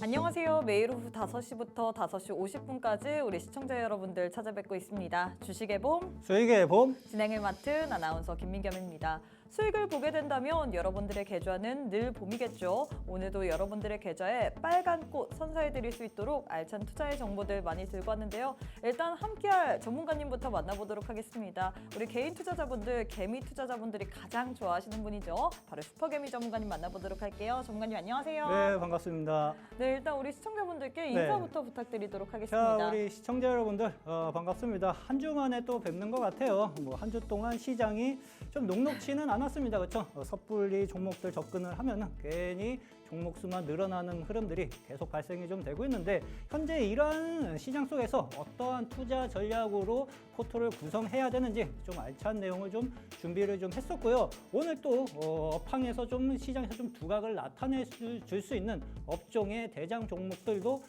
안녕하세요. 매일 오후 5시부터 5시 50분까지 우리 시청자 여러분들 찾아뵙고 있습니다. 주식의 봄, 수익의 봄. 진행을 맡은 아나운서 김민겸입니다. 수익을 보게 된다면 여러분들의 계좌는 늘 봄이겠죠. 오늘도 여러분들의 계좌에 빨간 꽃 선사해드릴 수 있도록 알찬 투자의 정보들 많이 들고 왔는데요. 일단 함께할 전문가님부터 만나보도록 하겠습니다. 우리 개인 투자자분들, 개미 투자자분들이 가장 좋아하시는 분이죠. 바로 슈퍼개미 전문가님 만나보도록 할게요. 전문가님 안녕하세요. 네, 반갑습니다. 네, 일단 우리 시청자분들께 인사부터 부탁드리도록 자, 하겠습니다. 우리 시청자 여러분들 반갑습니다. 한 주 만에 또 뵙는 것 같아요. 한 주 동안 시장이 좀 녹록치는 않았습니다. 그렇죠? 섣불리 종목들 접근을 하면은 괜히 종목 수만 늘어나는 흐름들이 계속 발생이 좀 되고 있는데, 현재 이러한 시장 속에서 어떠한 투자 전략으로 포트를 구성해야 되는지 좀 알찬 내용을 좀 준비를 좀 했었고요. 오늘 또 업황에서 좀 시장에서 좀 두각을 나타낼 수 있는 업종의 대장 종목들도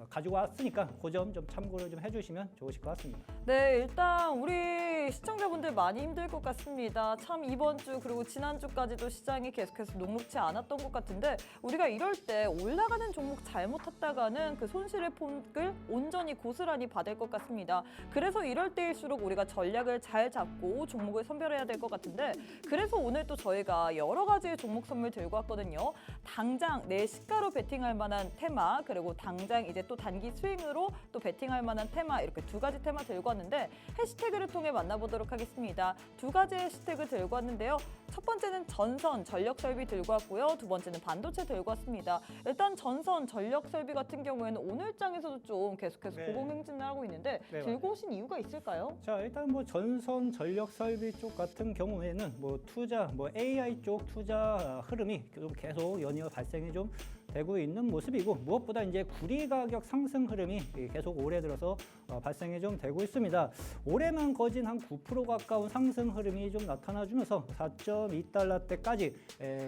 가지고 왔으니까 그 점 좀 참고를 좀 해주시면 좋으실 것 같습니다. 네, 일단 우리 시청자분들 많이 힘들 것 같습니다. 참 이번 주 그리고 지난주까지도 시장이 계속해서 녹록지 않았던 것 같은데, 우리가 이럴 때 올라가는 종목 잘못 탔다가는 그 손실의 폭을 온전히 고스란히 받을 것 같습니다. 그래서 이럴 때일수록 우리가 전략을 잘 잡고 종목을 선별해야 될 것 같은데, 그래서 오늘 또 저희가 여러 가지의 종목 선물 들고 왔거든요. 당장 내 시가로 베팅할 만한 테마, 그리고 당장 이제 또 단기 스윙으로 또 베팅할 만한 테마, 이렇게 두 가지 테마 들고 왔는데 해시태그를 통해 만나보도록 하겠습니다. 두 가지 해시태그 들고 왔는데요. 첫 번째는 전선, 전력설비 들고 왔고요. 두 번째는 반도체 들고 왔습니다. 일단 전선, 전력설비 같은 경우에는 오늘 장에서도 좀 계속해서 네. 고공행진을 하고 있는데 네, 들고 오신 이유가 있을까요? 자, 일단 전선 전력 설비 쪽 같은 경우에는 투자, AI 쪽 투자 흐름이 좀 계속 연이어 발생이 좀 되고 있는 모습이고, 무엇보다 이제 구리 가격 상승 흐름이 계속 올해 들어서 발생이 좀 되고 있습니다. 올해만 거진 한 9% 가까운 상승 흐름이 좀 나타나주면서 4.2달러대까지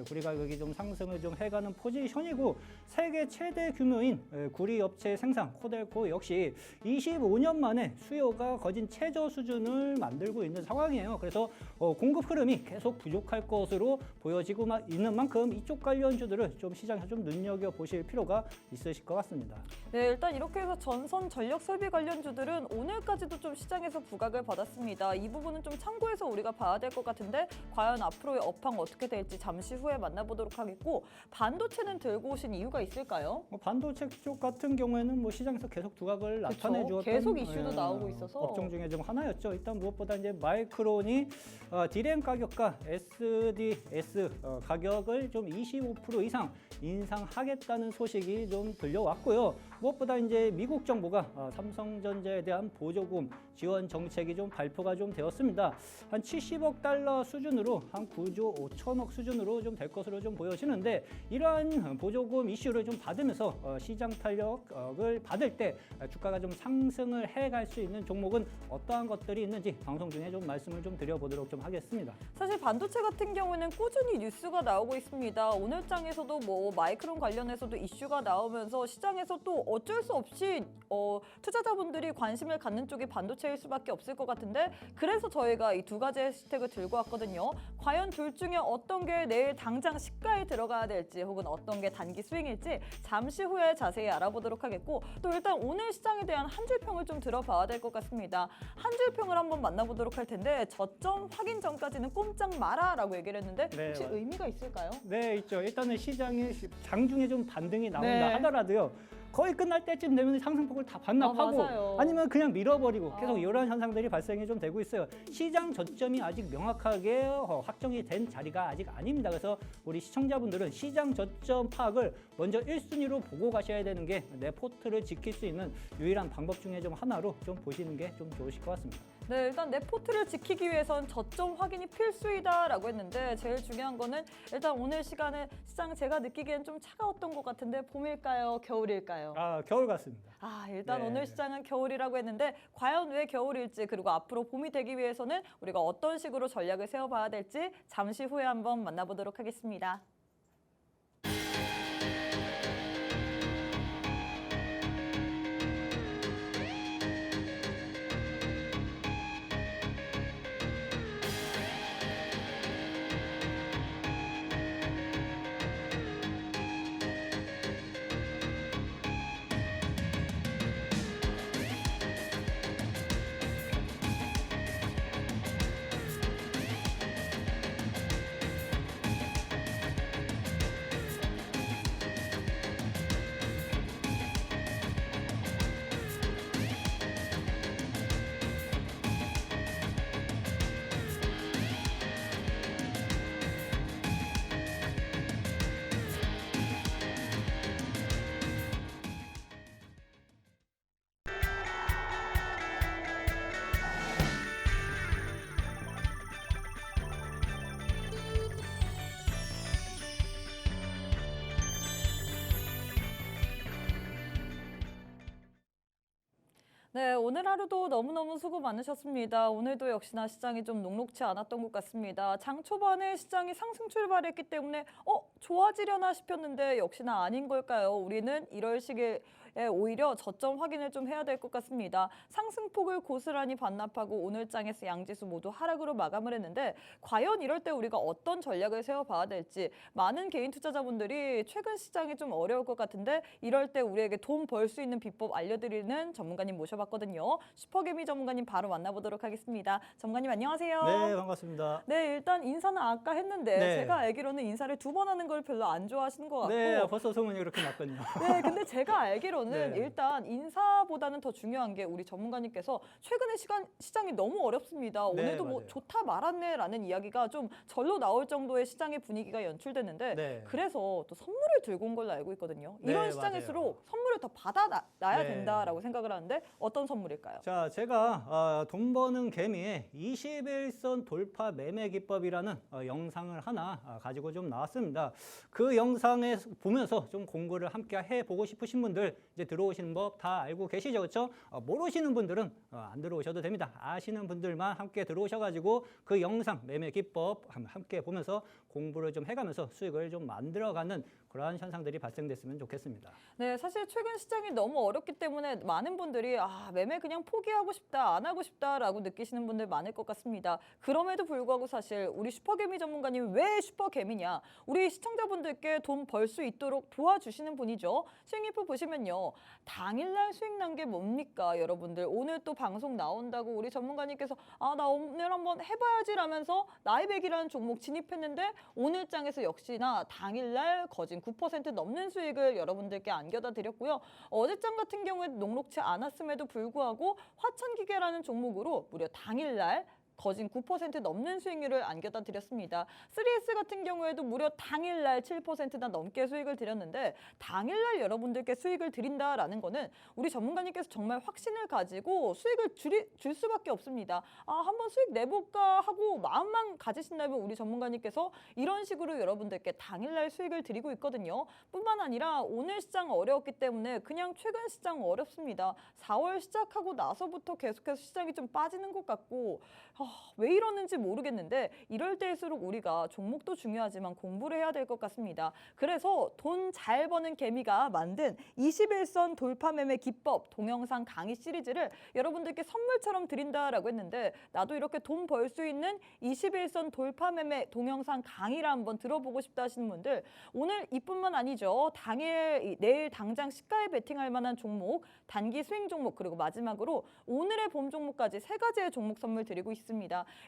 구리 가격이 좀 상승을 좀 해가는 포지션이고, 세계 최대 규모인 구리 업체 생산 코델코 역시 25년 만에 수요가 거진 최저 수준을 만들고 있는 상황이에요. 그래서 공급 흐름이 계속 부족할 것으로 보여지고 있는 만큼 이쪽 관련주들을 좀 시장에서 좀 눈여겨보실 필요가 있으실 것 같습니다. 네, 일단 이렇게 해서 전선, 전력 설비 관련주들은 오늘까지도 좀 시장에서 부각을 받았습니다. 이 부분은 좀 참고해서 우리가 봐야 될 것 같은데, 과연 앞으로의 업황 어떻게 될지 잠시 후에 만나보도록 하겠고, 반도체는 들고 오신 이유가 있을까요? 반도체 쪽 같은 경우에는 시장에서 계속 두각을 나타내 주었던 계속 이슈도 나오고 있어서 업종 중에 좀 하나였죠. 일단 무엇보다 이제 마이크론이 D램 가격과 SDS 가격을 좀 25% 이상 인상하겠다는 소식이 좀 들려왔고요. 무엇보다 이제 미국 정부가 삼성전자에 대한 보조금 지원 정책이 좀 발표가 좀 되었습니다. 한 70억 달러 수준으로 한 9조 5천억 수준으로 좀 될 것으로 좀 보여지는데, 이러한 보조금 이슈를 좀 받으면서 시장 탄력을 받을 때 주가가 좀 상승을 해갈 수 있는 종목은 어떠한 것들이 있는지 방송 중에 좀 말씀을 좀 드려보도록 좀 하겠습니다. 사실 반도체 같은 경우에는 꾸준히 뉴스가 나오고 있습니다. 오늘 장에서도 마이크론 관련해서도 이슈가 나오면서 시장에서 또 어쩔 수 없이 투자자분들이 관심을 갖는 쪽이 반도체일 수밖에 없을 것 같은데, 그래서 저희가 이 두 가지 해시태그 들고 왔거든요. 과연 둘 중에 어떤 게 내일 당장 시가에 들어가야 될지, 혹은 어떤 게 단기 스윙일지 잠시 후에 자세히 알아보도록 하겠고, 또 일단 오늘 시장에 대한 한 줄평을 좀 들어봐야 될 것 같습니다. 한 줄평을 한번 만나보도록 할 텐데, 저점 확인 전까지는 꼼짝 마라 라고 얘기를 했는데 네, 혹시 의미가 있을까요? 네, 있죠. 일단은 시장이 장중에 좀 반등이 나온다 네. 하더라도요, 거의 끝날 때쯤 되면 상승폭을 다 반납하고 맞아요. 아니면 그냥 밀어버리고 계속 이런 현상들이 발생이 좀 되고 있어요. 시장 저점이 아직 명확하게 확정이 된 자리가 아직 아닙니다. 그래서 우리 시청자분들은 시장 저점 파악을 먼저 1순위로 보고 가셔야 되는 게 내 포트를 지킬 수 있는 유일한 방법 중에 좀 하나로 좀 보시는 게 좀 좋으실 것 같습니다. 네, 일단 내 포트를 지키기 위해선 저점 확인이 필수이다라고 했는데, 제일 중요한 거는 일단 오늘 시장 제가 느끼기엔 좀 차가웠던 것 같은데, 봄일까요? 겨울일까요? 겨울 같습니다. 일단 네. 오늘 시장은 겨울이라고 했는데, 과연 왜 겨울일지, 그리고 앞으로 봄이 되기 위해서는 우리가 어떤 식으로 전략을 세워봐야 될지 잠시 후에 한번 만나보도록 하겠습니다. 네, 오늘 하루도 너무너무 수고 많으셨습니다. 오늘도 역시나 시장이 좀 녹록치 않았던 것 같습니다. 장 초반에 시장이 상승 출발했기 때문에 좋아지려나 싶었는데 역시나 아닌 걸까요? 우리는 이럴 시기에 오히려 저점 확인을 좀 해야 될 것 같습니다. 상승폭을 고스란히 반납하고 오늘 장에서 양지수 모두 하락으로 마감을 했는데 과연 이럴 때 우리가 어떤 전략을 세워봐야 될지 많은 개인 투자자분들이 최근 시장이 좀 어려울 것 같은데 이럴 때 우리에게 돈 벌 수 있는 비법 알려드리는 전문가님 모셔봤거든요. 슈퍼개미 전문가님 바로 만나보도록 하겠습니다. 전문가님 안녕하세요. 네, 반갑습니다. 네, 일단 인사는 아까 했는데 네. 제가 알기로는 인사를 2번 하는 걸 별로 안 좋아하시는 것 같고 네, 벌써 소문이 그렇게 났군요. 네, 근데 제가 알기로는 네. 일단 인사보다는 더 중요한 게 우리 전문가님께서 최근에 시장이 너무 어렵습니다. 네, 오늘도 뭐 맞아요. 좋다 말았네라는 이야기가 좀 절로 나올 정도의 시장의 분위기가 연출됐는데 네. 그래서 또 선물을 들고 온 걸로 알고 있거든요. 이런 네, 시장일수록 선물을 더 받아놔야 네. 된다라고 생각을 하는데 어떤 선물일까요? 자, 제가 돈 버는 개미의 21선 돌파 매매 기법이라는 영상을 하나 가지고 좀 나왔습니다. 그 영상에 보면서 좀 공부를 함께 해보고 싶으신 분들 이제 들어오시는 법 다 알고 계시죠, 그렇죠? 모르시는 분들은 안 들어오셔도 됩니다. 아시는 분들만 함께 들어오셔가지고 그 영상 매매 기법 함께 보면서 공부를 좀 해가면서 수익을 좀 만들어가는 그러한 현상들이 발생됐으면 좋겠습니다. 네, 사실 최근 시장이 너무 어렵기 때문에 많은 분들이 매매 그냥 포기하고 싶다, 안 하고 싶다라고 느끼시는 분들 많을 것 같습니다. 그럼에도 불구하고 사실 우리 슈퍼개미 전문가님 왜 슈퍼개미냐? 우리 시청자분들께 돈 벌 수 있도록 도와주시는 분이죠. 수익리프 보시면요. 당일날 수익 난 게 뭡니까, 여러분들? 오늘 또 방송 나온다고 우리 전문가님께서 나 오늘 한번 해봐야지라면서 나이백이라는 종목 진입했는데 오늘 장에서 역시나 당일날 거진 9% 넘는 수익을 여러분들께 안겨다 드렸고요. 어제장 같은 경우에 녹록치 않았음에도 불구하고 화천기계라는 종목으로 무려 당일날 거진 9% 넘는 수익률을 안겨다 드렸습니다. 3S 같은 경우에도 무려 당일날 7%나 넘게 수익을 드렸는데 당일날 여러분들께 수익을 드린다라는 거는 우리 전문가님께서 정말 확신을 가지고 수익을 줄 수밖에 없습니다. 한번 수익 내볼까 하고 마음만 가지신다면 우리 전문가님께서 이런 식으로 여러분들께 당일날 수익을 드리고 있거든요. 뿐만 아니라 오늘 시장 어려웠기 때문에 그냥 최근 시장 어렵습니다. 4월 시작하고 나서부터 계속해서 시장이 좀 빠지는 것 같고 왜 이러는지 모르겠는데 이럴 때일수록 우리가 종목도 중요하지만 공부를 해야 될 것 같습니다. 그래서 돈 잘 버는 개미가 만든 21선 돌파 매매 기법 동영상 강의 시리즈를 여러분들께 선물처럼 드린다라고 했는데 나도 이렇게 돈 벌 수 있는 21선 돌파 매매 동영상 강의를 한번 들어보고 싶다 하시는 분들 오늘 이뿐만 아니죠. 내일 당장 시가에 베팅할 만한 종목, 단기 스윙 종목 그리고 마지막으로 오늘의 봄 종목까지 3가지의 종목 선물 드리고 있습니다.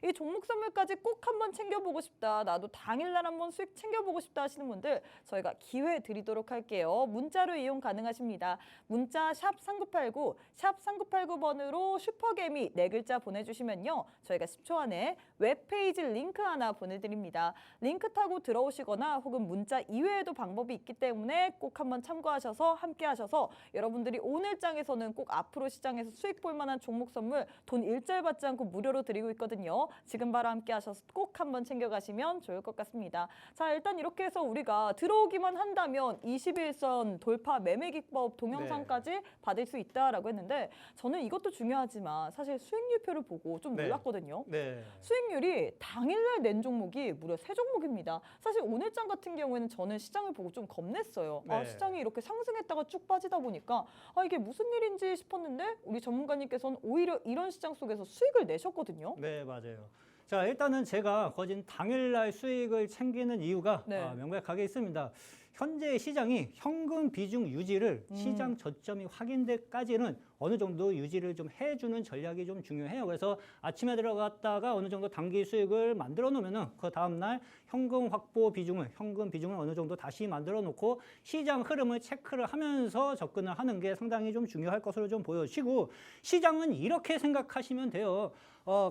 이 종목 선물까지 꼭 한번 챙겨보고 싶다. 나도 당일날 한번 수익 챙겨보고 싶다 하시는 분들 저희가 기회 드리도록 할게요. 문자로 이용 가능하십니다. 문자 샵 3989, 샵 3989번으로 슈퍼개미 4글자 보내주시면요. 저희가 10초 안에 웹페이지 링크 하나 보내드립니다. 링크 타고 들어오시거나 혹은 문자 이외에도 방법이 있기 때문에 꼭 한번 참고하셔서 함께 하셔서 여러분들이 오늘 장에서는 꼭 앞으로 시장에서 수익 볼 만한 종목 선물 돈 일절 받지 않고 무료로 드리고 있거든요. 지금 바로 함께 하셔서 꼭 한번 챙겨가시면 좋을 것 같습니다. 자, 일단 이렇게 해서 우리가 들어오기만 한다면 21선 돌파 매매 기법 동영상까지 받을 수 있다라고 했는데 저는 이것도 중요하지만 사실 수익률표를 보고 좀 놀랐거든요. 네. 수익률이 당일날 낸 종목이 무려 3종목입니다. 사실 오늘장 같은 경우에는 저는 시장을 보고 좀 겁냈어요. 네. 시장이 이렇게 상승했다가 쭉 빠지다 보니까 이게 무슨 일인지 싶었는데 우리 전문가님께서는 오히려 이런 시장 속에서 수익을 내셨거든요. 네, 맞아요. 자, 일단은 제가 거진 당일날 수익을 챙기는 이유가 명백하게 있습니다. 현재 시장이 현금 비중 유지를 시장 저점이 확인되기까지는 어느 정도 유지를 좀 해주는 전략이 좀 중요해요. 그래서 아침에 들어갔다가 어느 정도 단기 수익을 만들어 놓으면은 그 다음날 현금 비중을 어느 정도 다시 만들어 놓고 시장 흐름을 체크를 하면서 접근을 하는 게 상당히 좀 중요할 것으로 좀 보여지고 시장은 이렇게 생각하시면 돼요.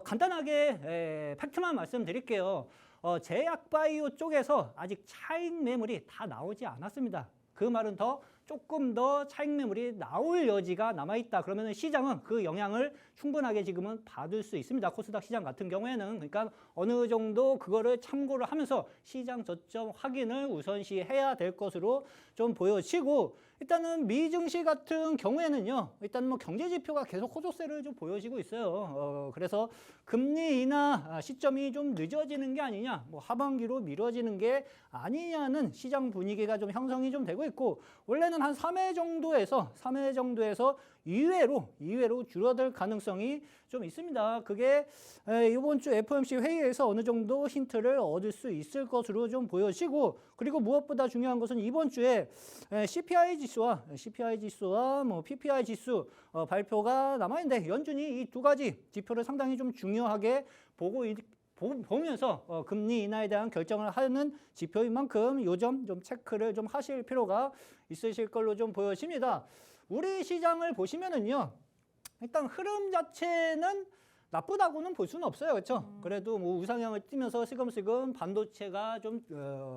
간단하게 팩트만 말씀드릴게요. 제약바이오 쪽에서 아직 차익 매물이 다 나오지 않았습니다. 그 말은 더 조금 더 차익 매물이 나올 여지가 남아있다. 그러면 시장은 그 영향을 충분하게 지금은 받을 수 있습니다. 코스닥 시장 같은 경우에는. 그러니까 어느 정도 그거를 참고를 하면서 시장 저점 확인을 우선시해야 될 것으로 좀 보여지고, 일단은 미증시 같은 경우에는요, 일단 뭐 경제 지표가 계속 호조세를 좀 보여지고 있어요. 그래서 금리 인하 시점이 좀 늦어지는 게 아니냐, 뭐 하반기로 미뤄지는 게 아니냐는 시장 분위기가 좀 형성이 좀 되고 있고, 원래는 한 3회 정도에서 2회로 줄어들 가능성이 좀 있습니다. 그게 이번 주 FOMC 회의에서 어느 정도 힌트를 얻을 수 있을 것으로 좀 보여지고, 그리고 무엇보다 중요한 것은 이번 주에 CPI 지수와 뭐 PPI 지수 발표가 남아있는데, 연준이 이 두 가지 지표를 상당히 좀 중요하게 보면서 금리 인하에 대한 결정을 하는 지표인 만큼 요점 좀 체크를 좀 하실 필요가 있으실 걸로 좀 보여집니다. 우리 시장을 보시면은요, 일단 흐름 자체는 나쁘다고는 볼 수는 없어요. 그렇죠? 그래도 뭐 우상향을 띠면서 슬금슬금 반도체가 좀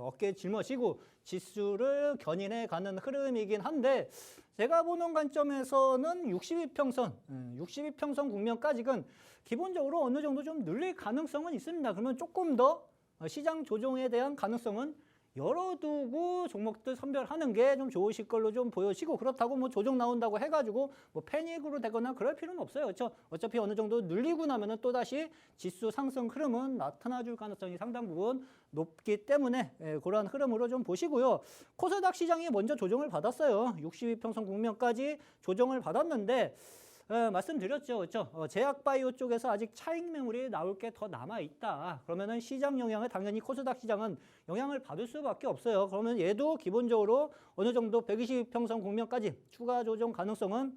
어깨에 짊어지고 지수를 견인해 가는 흐름이긴 한데, 제가 보는 관점에서는 62평선 국면까지는 기본적으로 어느 정도 좀 눌릴 가능성은 있습니다. 그러면 조금 더 시장 조정에 대한 가능성은 열어두고 종목들 선별하는 게 좀 좋으실 걸로 좀 보여지고, 그렇다고 뭐 조정 나온다고 해가지고 뭐 패닉으로 되거나 그럴 필요는 없어요. 그렇죠? 어차피 어느 정도 눌리고 나면은 또다시 지수 상승 흐름은 나타나줄 가능성이 상당 부분 높기 때문에 그러한 흐름으로 좀 보시고요. 코스닥 시장이 먼저 조정을 받았어요. 62평선 국면까지 조정을 받았는데, 말씀드렸죠. 그렇죠? 제약바이오 쪽에서 아직 차익 매물이 나올 게 더 남아있다. 그러면은 시장 영향을 당연히 코스닥 시장은 영향을 받을 수밖에 없어요. 그러면 얘도 기본적으로 어느 정도 120평선 국면까지 추가 조정 가능성은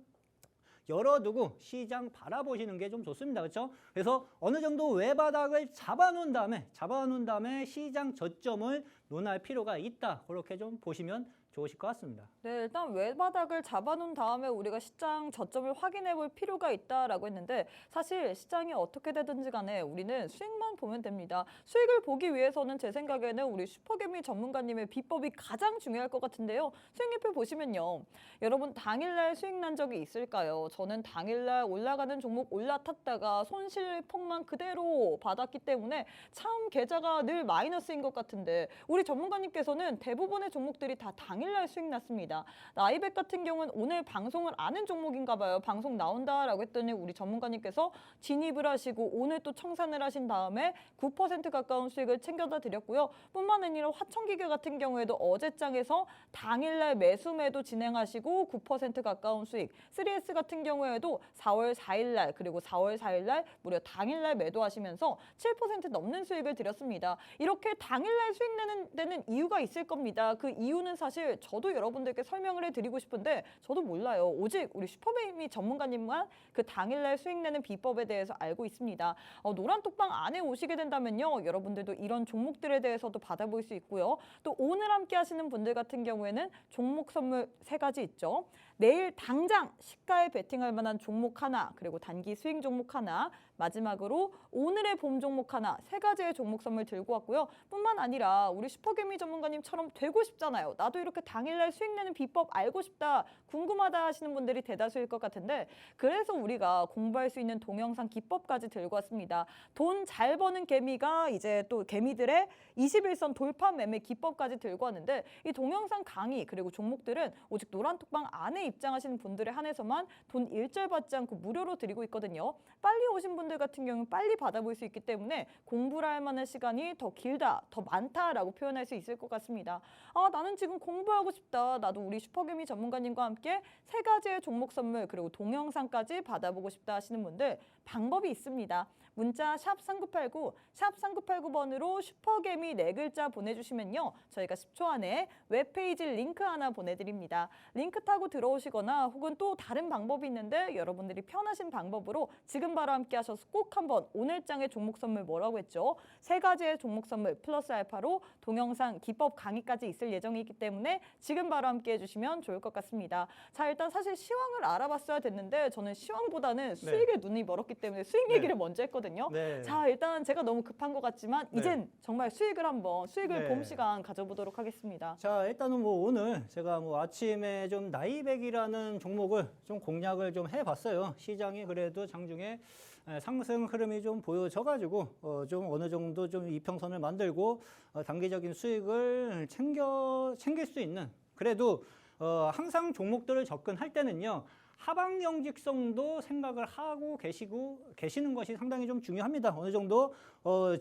열어두고 시장 바라보시는 게 좀 좋습니다. 그렇죠? 그래서 어느 정도 외바닥을 잡아놓은 다음에 시장 저점을 논할 필요가 있다. 그렇게 좀 보시면 좋으실 것 같습니다. 네, 일단 외바닥을 잡아놓은 다음에 우리가 시장 저점을 확인해 볼 필요가 있다라고 했는데, 사실 시장이 어떻게 되든지 간에 우리는 수익만 보면 됩니다. 수익을 보기 위해서는 제 생각에는 우리 슈퍼개미 전문가님의 비법이 가장 중요할 것 같은데요. 수익률표 보시면요. 여러분 당일날 수익 난 적이 있을까요? 저는 당일날 올라가는 종목 올라탔다가 손실폭만 그대로 받았기 때문에 참 계좌가 늘 마이너스인 것 같은데, 우리 전문가님께서는 대부분의 종목들이 다 당일날 수익 났습니다. 나이백 같은 경우는 오늘 방송을 아는 종목인가 봐요. 방송 나온다라고 했더니 우리 전문가님께서 진입을 하시고 오늘 또 청산을 하신 다음에 9% 가까운 수익을 챙겨다 드렸고요. 뿐만 아니라 화천기계 같은 경우에도 어제장에서 당일날 매수매도 진행하시고 9% 가까운 수익, 3S 같은 경우에도 4월 4일날 그리고 4월 4일날 무려 당일날 매도하시면서 7% 넘는 수익을 드렸습니다. 이렇게 당일날 수익 내는 데는 이유가 있을 겁니다. 그 이유는 사실 저도 여러분들께 설명을 해드리고 싶은데 저도 몰라요. 오직 우리 슈퍼매미 전문가님만 그 당일날 수익 내는 비법에 대해서 알고 있습니다. 노란톡방 안에 오시게 된다면요, 여러분들도 이런 종목들에 대해서도 받아볼 수 있고요. 또 오늘 함께 하시는 분들 같은 경우에는 종목 선물 3가지 있죠. 내일 당장 시가에 베팅할 만한 종목 하나, 그리고 단기 수익 종목 하나, 마지막으로 오늘의 봄 종목 하나, 3가지의 종목 선물 들고 왔고요. 뿐만 아니라 우리 슈퍼개미 전문가님처럼 되고 싶잖아요. 나도 이렇게 당일날 수익 내는 비법 알고 싶다, 궁금하다 하시는 분들이 대다수일 것 같은데, 그래서 우리가 공부할 수 있는 동영상 기법까지 들고 왔습니다. 돈 잘 버는 개미가 이제 또 개미들의 21선 돌파 매매 기법까지 들고 왔는데, 이 동영상 강의 그리고 종목들은 오직 노란톡방 안에 입장하시는 분들에 한해서만 돈 일절 받지 않고 무료로 드리고 있거든요. 빨리 오신 분들 같은 경우는 빨리 받아볼 수 있기 때문에 공부를 할 만한 시간이 더 길다, 더 많다라고 표현할 수 있을 것 같습니다. 나는 지금 공부하고 싶다, 나도 우리 슈퍼개미 전문가님과 함께 3가지의 종목 선물 그리고 동영상까지 받아보고 싶다 하시는 분들, 방법이 있습니다. 문자 샵 3989번으로 슈퍼개미 4글자 보내주시면요, 저희가 10초 안에 웹페이지 링크 하나 보내드립니다. 링크 타고 들어오시거나 혹은 또 다른 방법이 있는데 여러분들이 편하신 방법으로 지금 바로 함께 하셔서 꼭 한번 오늘장의 종목 선물 뭐라고 했죠? 3가지의 종목 선물 플러스 알파로 동영상 기법 강의까지 있을 예정이기 때문에 지금 바로 함께 해주시면 좋을 것 같습니다. 자, 일단 사실 시황을 알아봤어야 됐는데 저는 시황보다는 수익에 눈이 멀었기 때문에 수익 얘기를 먼저 했거든요. 있거든요. 네. 자, 일단 제가 너무 급한 것 같지만 네. 이젠 정말 수익을 네. 봄 시간 가져보도록 하겠습니다. 자, 일단은 뭐 오늘 제가 뭐 아침에 좀 나이백이라는 종목을 좀 공략을 좀 해봤어요. 시장이 그래도 장중에 상승 흐름이 좀 보여져가지고 좀 어느 정도 좀 이평선을 만들고 단기적인 수익을 챙길 수 있는, 그래도 항상 종목들을 접근할 때는요, 하방 경직성도 생각을 하고 계시는 것이 상당히 좀 중요합니다. 어느 정도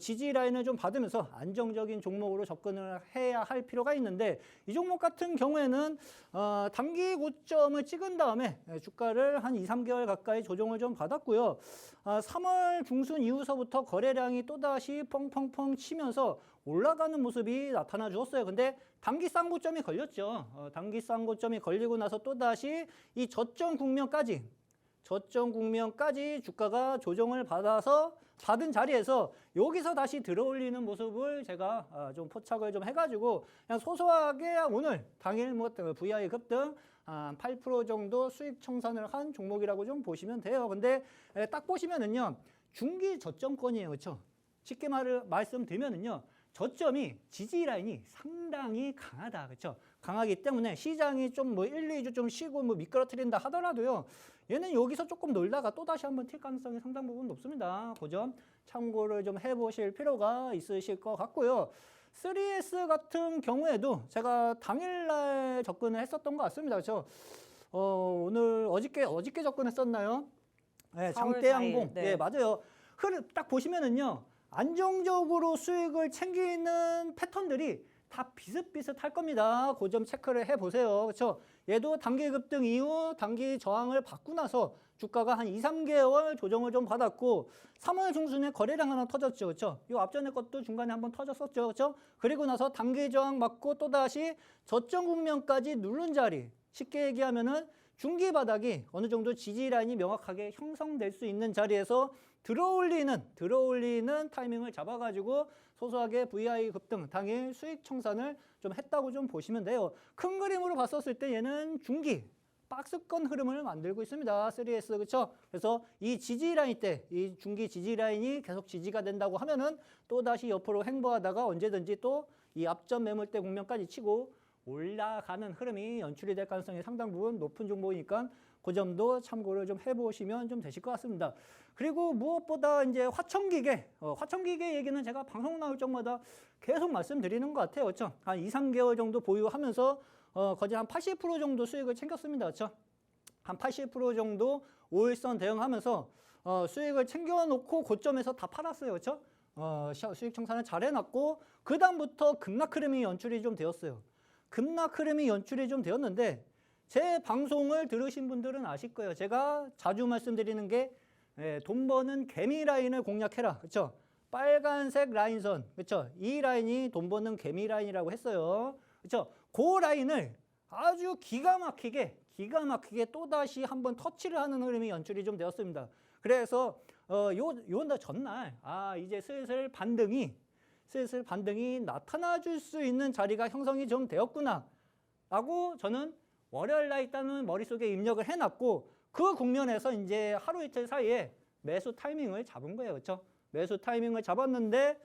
지지 라인을 좀 받으면서 안정적인 종목으로 접근을 해야 할 필요가 있는데, 이 종목 같은 경우에는 단기 고점을 찍은 다음에 주가를 한 2, 3개월 가까이 조정을 좀 받았고요. 3월 중순 이후서부터 거래량이 또다시 펑펑펑 치면서 올라가는 모습이 나타나 주었어요. 근데 단기 쌍고점이 걸렸죠. 단기 쌍고점이 걸리고 나서 또다시 이 저점 국면까지 주가가 조정을 받은 자리에서 여기서 다시 들어올리는 모습을 제가 좀 포착을 좀 해가지고 그냥 소소하게 오늘 당일 뭐 VI 급등 8% 정도 수익 청산을 한 종목이라고 좀 보시면 돼요. 근데 딱 보시면은요, 중기 저점권이에요. 그렇죠? 쉽게 말씀드리면은요, 저점이 지지 라인이 상당히 강하다. 그렇죠? 강하기 때문에 시장이 좀 뭐 1, 2주 좀 쉬고 뭐 미끄러뜨린다 하더라도요, 얘는 여기서 조금 놀다가 또 다시 한번 튈 가능성이 상당 부분 높습니다. 그 점 참고를 좀 해보실 필요가 있으실 것 같고요. 3S 같은 경우에도 제가 당일날 접근을 했었던 것 같습니다. 그렇죠? 오늘 어저께 접근했었나요? 네, 4월 장대항공. 4일, 네. 네, 맞아요. 흐름 딱 보시면은요, 안정적으로 수익을 챙기는 패턴들이 다 비슷비슷할 겁니다. 그 점 체크를 해보세요. 그렇죠? 얘도 단기 급등 이후 단기 저항을 받고 나서 주가가 한 2, 3개월 조정을 좀 받았고 3월 중순에 거래량 하나 터졌죠. 그렇죠? 이 앞전에 것도 중간에 한번 터졌었죠. 그렇죠? 그리고 나서 단기 저항 받고 또다시 저점 국면까지 누른 자리. 쉽게 얘기하면은 중기 바닥이 어느 정도 지지 라인이 명확하게 형성될 수 있는 자리에서 들어올리는 타이밍을 잡아가지고 소소하게 VI 급등 당일 수익 청산을 좀 했다고 좀 보시면 돼요. 큰 그림으로 봤었을 때 얘는 중기 박스권 흐름을 만들고 있습니다. 3S 그렇죠? 그래서 이 지지 라인 때 이 중기 지지 라인이 계속 지지가 된다고 하면은 또 다시 옆으로 횡보하다가 언제든지 또 이 앞전 매물대 국면까지 치고 올라가는 흐름이 연출이 될 가능성이 상당 부분 높은 종목이니까 그 점도 참고를 좀 해보시면 좀 되실 것 같습니다. 그리고 무엇보다 이제 화천기계 얘기는 제가 방송 나올 적마다 계속 말씀드리는 것 같아요. 그렇죠? 한 2, 3개월 정도 보유하면서 거의 한 80% 정도 수익을 챙겼습니다. 그렇죠? 한 80% 정도 5일선 대응하면서 수익을 챙겨놓고 고점에서 다 팔았어요. 그렇죠? 수익 청산을 잘 해놨고 그 다음부터 급락 흐름이 연출이 좀 되었어요. 급락 흐름이 연출이 좀 되었는데 제 방송을 들으신 분들은 아실 거예요. 제가 자주 말씀드리는 게 돈 버는 개미 라인을 공략해라. 그렇죠? 빨간색 라인선. 그렇죠? 이 라인이 돈 버는 개미 라인이라고 했어요. 그렇죠? 그 라인을 아주 기가 막히게 또다시 한번 터치를 하는 흐름이 연출이 좀 되었습니다. 그래서 요 전날 이제 슬슬 반등이 나타나 줄 수 있는 자리가 형성이 좀 되었구나 라고 저는 월요일 날 일단은 머릿속에 입력을 해놨고 그 국면에서 이제 하루 이틀 사이에 매수 타이밍을 잡은 거예요. 그렇죠? 매수 타이밍을 잡았는데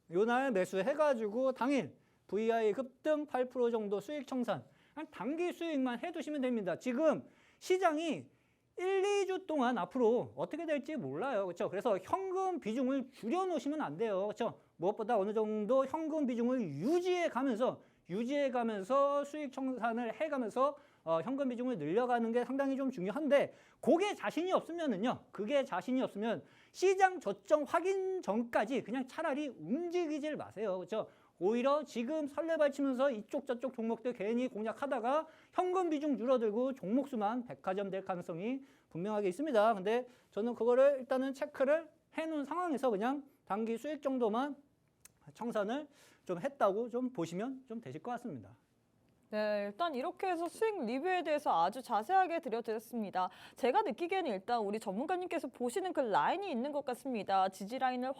요날 매수해가지고 당일 VI 급등 8% 정도 수익 청산, 단기 수익만 해두시면 됩니다. 지금 시장이 1, 2주 동안 앞으로 어떻게 될지 몰라요. 그렇죠? 그래서 현금 비중을 줄여 놓으시면 안 돼요. 그렇죠? 무엇보다 어느 정도 현금 비중을 유지해 가면서 수익 청산을 해가면서 현금 비중을 늘려가는 게 상당히 좀 중요한데 그게 자신이 없으면 시장 저점 확인 전까지 그냥 차라리 움직이질 마세요. 그렇죠? 오히려 지금 설레발치면서 이쪽 저쪽 종목들 괜히 공략하다가 현금 비중 줄어들고 종목 수만 백화점 될 가능성이 분명하게 있습니다. 근데 저는 그거를 일단은 체크를 해놓은 상황에서 그냥 단기 수익 정도만 청산을 좀 했다고 좀 보시면 좀 되실 것 같습니다. 네, 일단 이렇게 해서 수익 리뷰에 대해서 아주 자세하게 드렸습니다. 제가 느끼기에는 일단 우리 전문가님께서 보시는 그 라인이 있는 것 같습니다. 지지 라인을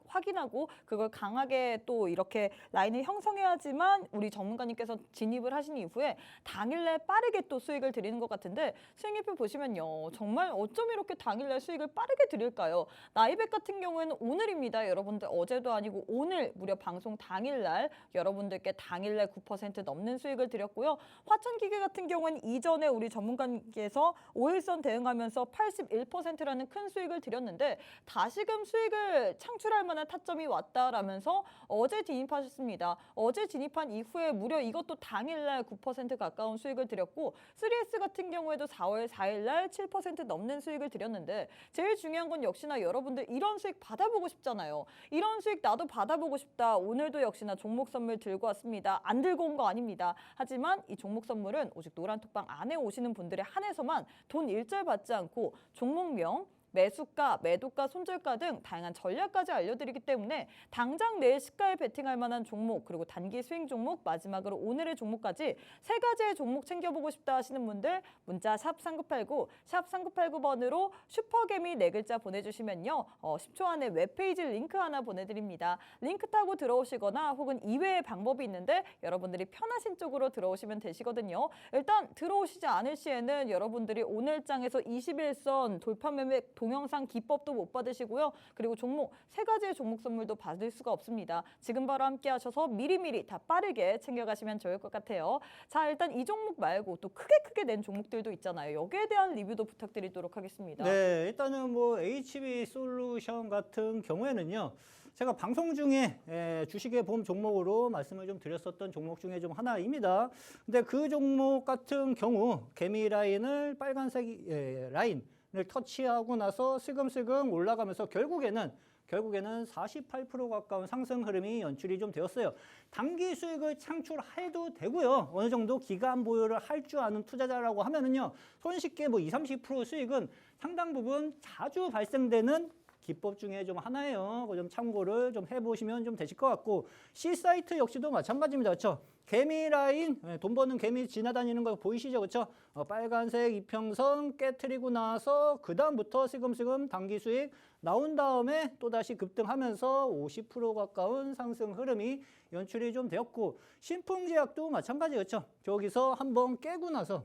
확인하고 그걸 강하게 또 이렇게 라인을 형성해야지만 우리 전문가님께서 진입을 하신 이후에 당일날 빠르게 또 수익을 드리는 것 같은데 수익리뷰 보시면요. 정말 어쩜 이렇게 당일날 수익을 빠르게 드릴까요? 나이백 같은 경우에는 오늘입니다. 여러분들 어제도 아니고 오늘 무려 방송 당일날 여러분들께 당일날 9% 넘는 수익을 드렸고요. 화천기계 같은 경우는 이전에 우리 전문가님께서 5일선 대응하면서 81%라는 큰 수익을 드렸는데 다시금 수익을 창출할 만한 타점이 왔다라면서 어제 진입하셨습니다. 어제 진입한 이후에 무려 이것도 당일날 9% 가까운 수익을 드렸고 3S 같은 경우에도 4월 4일날 7% 넘는 수익을 드렸는데 제일 중요한 건 역시나 여러분들 이런 수익 받아보고 싶잖아요. 이런 수익 나도 받아보고 싶다. 오늘도 역시나 종목 선물 들고 왔습니다. 안 들고 온 거 아닙니다. 하지만 이 종목 선물은 오직 노란톡방 안에 오시는 분들에 한해서만 돈 일절 받지 않고 종목명, 매수가, 매도가, 손절가 등 다양한 전략까지 알려드리기 때문에 당장 내일 시가에 베팅할 만한 종목 그리고 단기 스윙 종목 마지막으로 오늘의 종목까지 세 가지의 종목 챙겨보고 싶다 하시는 분들 문자 샵 3989, 샵 3989번으로 슈퍼개미 4글자 보내주시면요. 10초 안에 웹페이지 링크 하나 보내드립니다. 링크 타고 들어오시거나 혹은 이외의 방법이 있는데 여러분들이 편하신 쪽으로 들어오시면 되시거든요. 일단 들어오시지 않을 시에는 여러분들이 오늘장에서 21선 돌파 매매 동영상 기법도 못 받으시고요. 그리고 종목 세 가지의 종목 선물도 받을 수가 없습니다. 지금 바로 함께 하셔서 미리미리 다 빠르게 챙겨가시면 좋을 것 같아요. 자, 일단 이 종목 말고 또 크게 낸 종목들도 있잖아요. 여기에 대한 리뷰도 부탁드리도록 하겠습니다. 네, 일단은 뭐 HB 솔루션 같은 경우에는요. 제가 방송 중에 주식의 봄 종목으로 말씀을 좀 드렸었던 종목 중에 좀 하나입니다. 근데 그 종목 같은 경우 개미 라인을 빨간색 라인을 터치하고 나서 슬금슬금 올라가면서 결국에는 48% 가까운 상승 흐름이 연출이 좀 되었어요. 단기 수익을 창출해도 되고요. 어느 정도 기간 보유를 할 줄 아는 투자자라고 하면은요. 손쉽게 뭐 20-30% 수익은 상당 부분 자주 발생되는 기법 중에 좀 하나예요. 그거 좀 참고를 좀 해보시면 좀 되실 것 같고 C사이트 역시도 마찬가지입니다. 그렇죠? 개미 라인, 돈 버는 개미 지나다니는 거 보이시죠? 그렇죠? 빨간색 이평선 깨트리고 나서 그 다음부터 슬금슬금 단기 수익 나온 다음에 또다시 급등하면서 50% 가까운 상승 흐름이 연출이 좀 되었고 신풍제약도 마찬가지 그렇죠? 저기서 한번 깨고 나서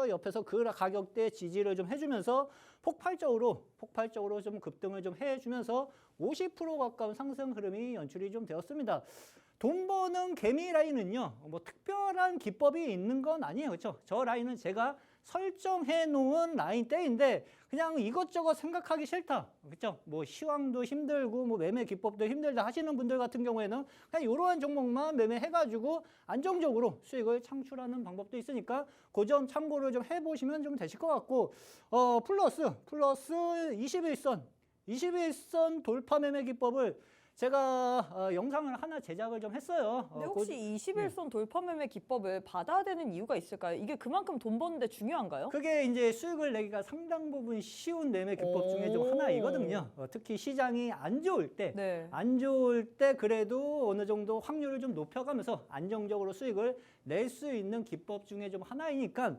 옆에서 그 가격대 지지를 좀 해주면서 폭발적으로 좀 급등을 좀 해주면서 50% 가까운 상승 흐름이 연출이 좀 되었습니다. 돈 버는 개미 라인은요, 뭐 특별한 기법이 있는 건 아니에요. 그렇죠? 저 라인은 제가 설정해 놓은 라인대인데 그냥 이것저것 생각하기 싫다. 그렇죠? 뭐 시황도 힘들고 뭐 매매 기법도 힘들다 하시는 분들 같은 경우에는 그냥 이러한 종목만 매매해 가지고 안정적으로 수익을 창출하는 방법도 있으니까 그 점 참고를 좀 해보시면 좀 되실 것 같고 플러스 21선 돌파 매매 기법을 제가 영상을 하나 제작을 좀 했어요. 근데 혹시 21선 돌파 매매 기법을 받아야 되는 이유가 있을까요? 이게 그만큼 돈 버는데 중요한가요? 그게 이제 수익을 내기가 상당 부분 쉬운 매매 기법 중에 좀 하나이거든요. 특히 시장이 안 좋을 때 그래도 어느 정도 확률을 좀 높여가면서 안정적으로 수익을 낼 수 있는 기법 중에 좀 하나이니까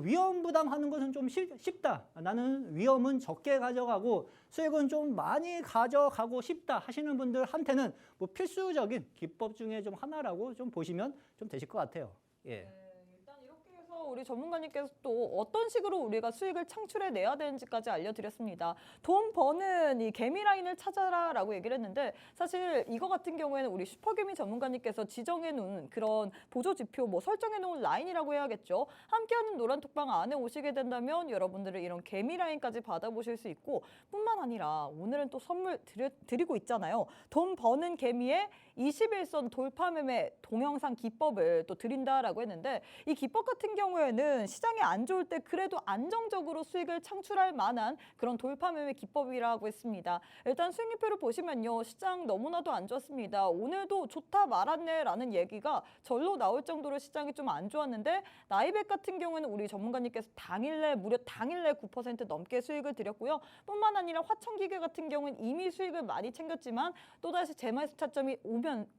위험 부담하는 것은 좀 쉽다. 나는 위험은 적게 가져가고 수익은 좀 많이 가져가고 싶다 하시는 분들한테는 뭐 필수적인 기법 중에 좀 하나라고 좀 보시면 좀 되실 것 같아요. 예. 일단 이렇게 해서 우리 전문가님께서 또 어떤 식으로 우리가 수익을 창출해 내야 되는지까지 알려드렸습니다. 돈 버는 이 개미 라인을 찾아라라고 얘기를 했는데 사실 이거 같은 경우에는 우리 슈퍼개미 전문가님께서 지정해 놓은 그런 보조 지표 뭐 설정해 놓은 라인이라고 해야겠죠. 함께하는 노란톡방 안에 오시게 된다면 여러분들은 이런 개미 라인까지 받아보실 수 있고 뿐만 아니라 오늘은 또 선물 드리고 있잖아요. 돈 버는 개미의 21선 돌파 매매 동영상 기법을 또 드린다라고 했는데 이 기법 같은 경우 경우에는 시장이 안 좋을 때 그래도 안정적으로 수익을 창출할 만한 그런 돌파 매매 기법이라고 했습니다. 일단 수익률표를 보시면요. 시장 너무나도 안 좋았습니다. 오늘도 좋다 말았네라는 얘기가 절로 나올 정도로 시장이 좀 안 좋았는데 나이백 같은 경우에는 우리 전문가님께서 무려 당일내 9% 넘게 수익을 드렸고요. 뿐만 아니라 화천기계 같은 경우는 이미 수익을 많이 챙겼지만 또다시 재매수 차점이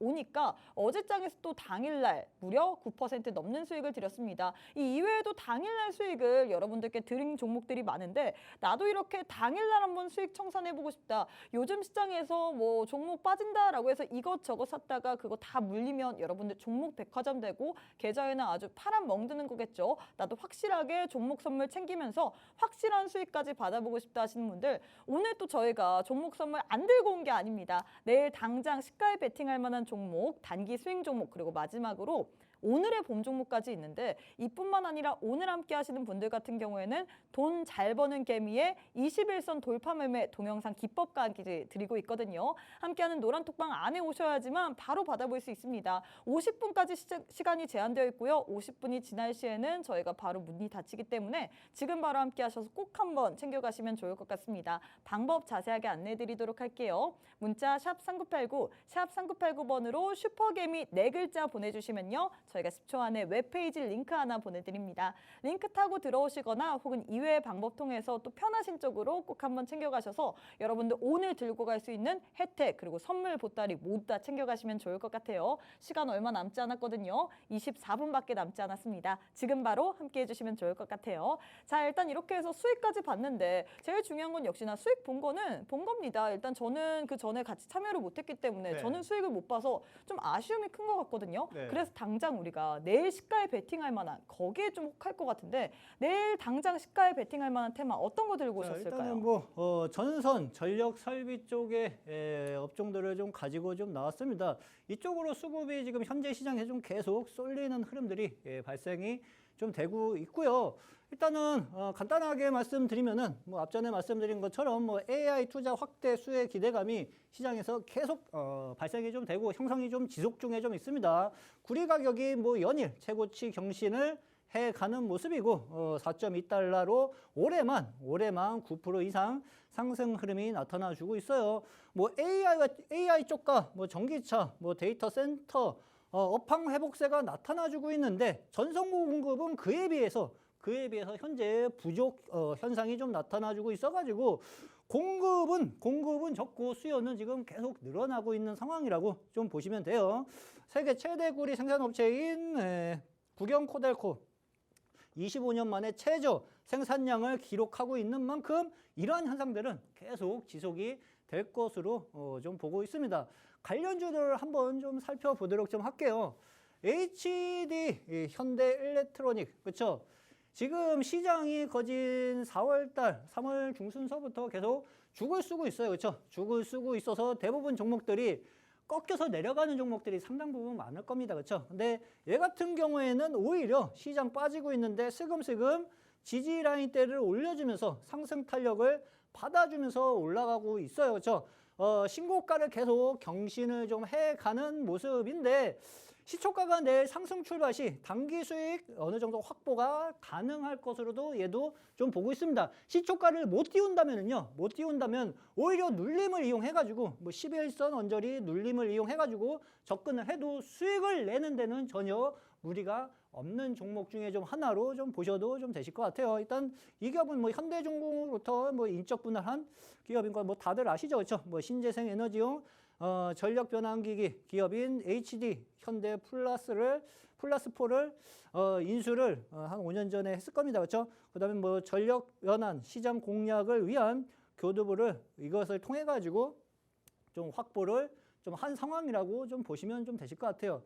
오니까 어제장에서 또 당일날 무려 9% 넘는 수익을 드렸습니다. 이 이외에도 당일날 수익을 여러분들께 드린 종목들이 많은데 나도 이렇게 당일날 한번 수익 청산해보고 싶다. 요즘 시장에서 뭐 종목 빠진다라고 해서 이것저것 샀다가 그거 다 물리면 여러분들 종목 백화점 되고 계좌에는 아주 파란 멍 드는 거겠죠. 나도 확실하게 종목 선물 챙기면서 확실한 수익까지 받아보고 싶다 하시는 분들 오늘 또 저희가 종목 선물 안 들고 온 게 아닙니다. 내일 당장 시가에 베팅할 만한 종목, 단기 스윙 종목 그리고 마지막으로 오늘의 봄 종목까지 있는데 이뿐만 아니라 오늘 함께 하시는 분들 같은 경우에는 돈 잘 버는 개미의 21선 돌파 매매 동영상 기법까지 드리고 있거든요. 함께하는 노란톡방 안에 오셔야지만 바로 받아볼 수 있습니다. 50분까지 시간이 제한되어 있고요. 50분이 지날 시에는 저희가 바로 문이 닫히기 때문에 지금 바로 함께 하셔서 꼭 한번 챙겨가시면 좋을 것 같습니다. 방법 자세하게 안내해드리도록 할게요. 문자 샵 3989, 샵 3989번으로 슈퍼개미 4글자 보내주시면요. 저희가 10초 안에 웹페이지 링크 하나 보내드립니다. 링크 타고 들어오시거나 혹은 이외의 방법 통해서 또 편하신 쪽으로 꼭 한번 챙겨가셔서 여러분들 오늘 들고 갈 수 있는 혜택 그리고 선물 보따리 모두 다 챙겨가시면 좋을 것 같아요. 시간 얼마 남지 않았거든요. 24분밖에 남지 않았습니다. 지금 바로 함께 해주시면 좋을 것 같아요. 자, 일단 이렇게 해서 수익까지 봤는데 제일 중요한 건 역시나 수익 본 겁니다. 일단 저는 그 전에 같이 참여를 못했기 때문에 네. 저는 수익을 못 봐서 좀 아쉬움이 큰 것 같거든요. 네. 그래서 당장 우리가 내일 시가에 베팅할 만한 거기에 좀 혹할 것 같은데 내일 당장 시가에 베팅할 만한 테마 어떤 거 들고 오셨을까요? 일단은 전선 전력 설비 쪽의 업종들을 좀 가지고 좀 나왔습니다. 이쪽으로 수급이 지금 현재 시장에 좀 계속 쏠리는 흐름들이 발생이 좀 되고 있고요. 일단은 간단하게 말씀드리면은 앞전에 말씀드린 것처럼 AI 투자 확대 수혜 기대감이 시장에서 계속 발생이 좀 되고 형성이 좀 지속 중에 좀 있습니다. 구리 가격이 연일 최고치 경신을 해가는 모습이고 4.2달러로 올해만 9% 이상 상승 흐름이 나타나주고 있어요. AI 쪽과 전기차, 데이터 센터 업황 회복세가 나타나주고 있는데 전성구 공급은 그에 비해서 현재 부족 현상이 좀 나타나주고 있어가지고 공급은 적고 수요는 지금 계속 늘어나고 있는 상황이라고 좀 보시면 돼요. 세계 최대 구리 생산업체인 국영 코델코 25년 만에 최저 생산량을 기록하고 있는 만큼 이러한 현상들은 계속 지속이 될 것으로 좀 보고 있습니다. 관련주들을 한번 좀 살펴보도록 좀 할게요. HD 현대일렉트로닉 그렇죠? 지금 시장이 거진 3월 중순서부터 계속 죽을 쓰고 있어요. 그렇죠? 죽을 쓰고 있어서 대부분 종목들이 꺾여서 내려가는 종목들이 상당 부분 많을 겁니다. 그렇죠? 근데 얘 같은 경우에는 오히려 시장 빠지고 있는데 슬금슬금 지지 라인대를 올려주면서 상승 탄력을 받아주면서 올라가고 있어요. 그렇죠? 신고가를 계속 경신을 좀 해가는 모습인데 시초가가 내일 상승 출발 시 단기 수익 어느 정도 확보가 가능할 것으로도 얘도 좀 보고 있습니다. 시초가를 못 띄운다면 오히려 눌림을 이용해가지고 11선 언저리 눌림을 이용해가지고 접근을 해도 수익을 내는 데는 전혀 무리가 없는 종목 중에 좀 하나로 좀 보셔도 좀 되실 것 같아요. 일단 이 기업은 현대중공으로부터 인적 분할한 기업인 거 다들 아시죠, 그렇죠? 신재생 에너지용 전력 변환기기 기업인 HD 현대 플러스4를 인수를 한 5년 전에 했을 겁니다, 그렇죠? 그다음에 전력 변환 시장 공략을 위한 교두부를 이것을 통해 가지고 좀 확보를 좀 한 상황이라고 좀 보시면 좀 되실 것 같아요.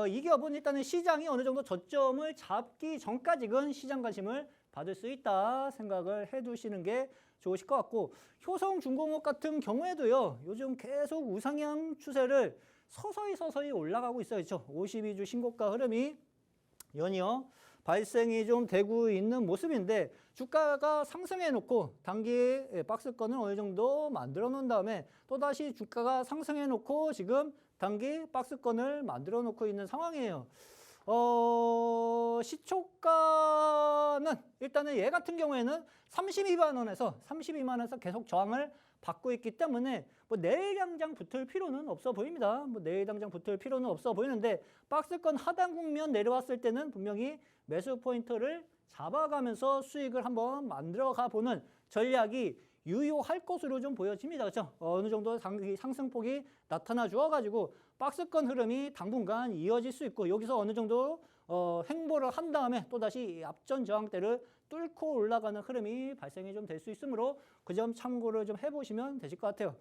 이 기업은 일단은 시장이 어느 정도 저점을 잡기 전까지는 시장 관심을 받을 수 있다 생각을 해두시는 게 좋으실 것 같고 효성중공업 같은 경우에도요. 요즘 계속 우상향 추세를 서서히 올라가고 있어요. 그렇죠? 52주 신고가 흐름이 연이어 발생이 좀 되고 있는 모습인데 주가가 상승해놓고 단기 박스권을 어느 정도 만들어 놓은 다음에 또다시 주가가 상승해놓고 지금 단기 박스권을 만들어 놓고 있는 상황이에요. 시초가는 일단은 얘 같은 경우에는 32만 원에서 계속 저항을 받고 있기 때문에 뭐 내일 당장 붙을 필요는 없어 보입니다. 뭐 내일 당장 붙을 필요는 없어 보이는데 박스권 하단 국면 내려왔을 때는 분명히 매수 포인트를 잡아가면서 수익을 한번 만들어가 보는 전략이 유효할 것으로 좀 보여집니다. 그렇죠? 어느 정도 상승폭이 나타나 주어가지고 박스권 흐름이 당분간 이어질 수 있고 여기서 어느 정도 횡보를 한 다음에 또다시 앞전 저항대를 뚫고 올라가는 흐름이 발생이 좀 될 수 있으므로 그 점 참고를 좀 해보시면 되실 것 같아요.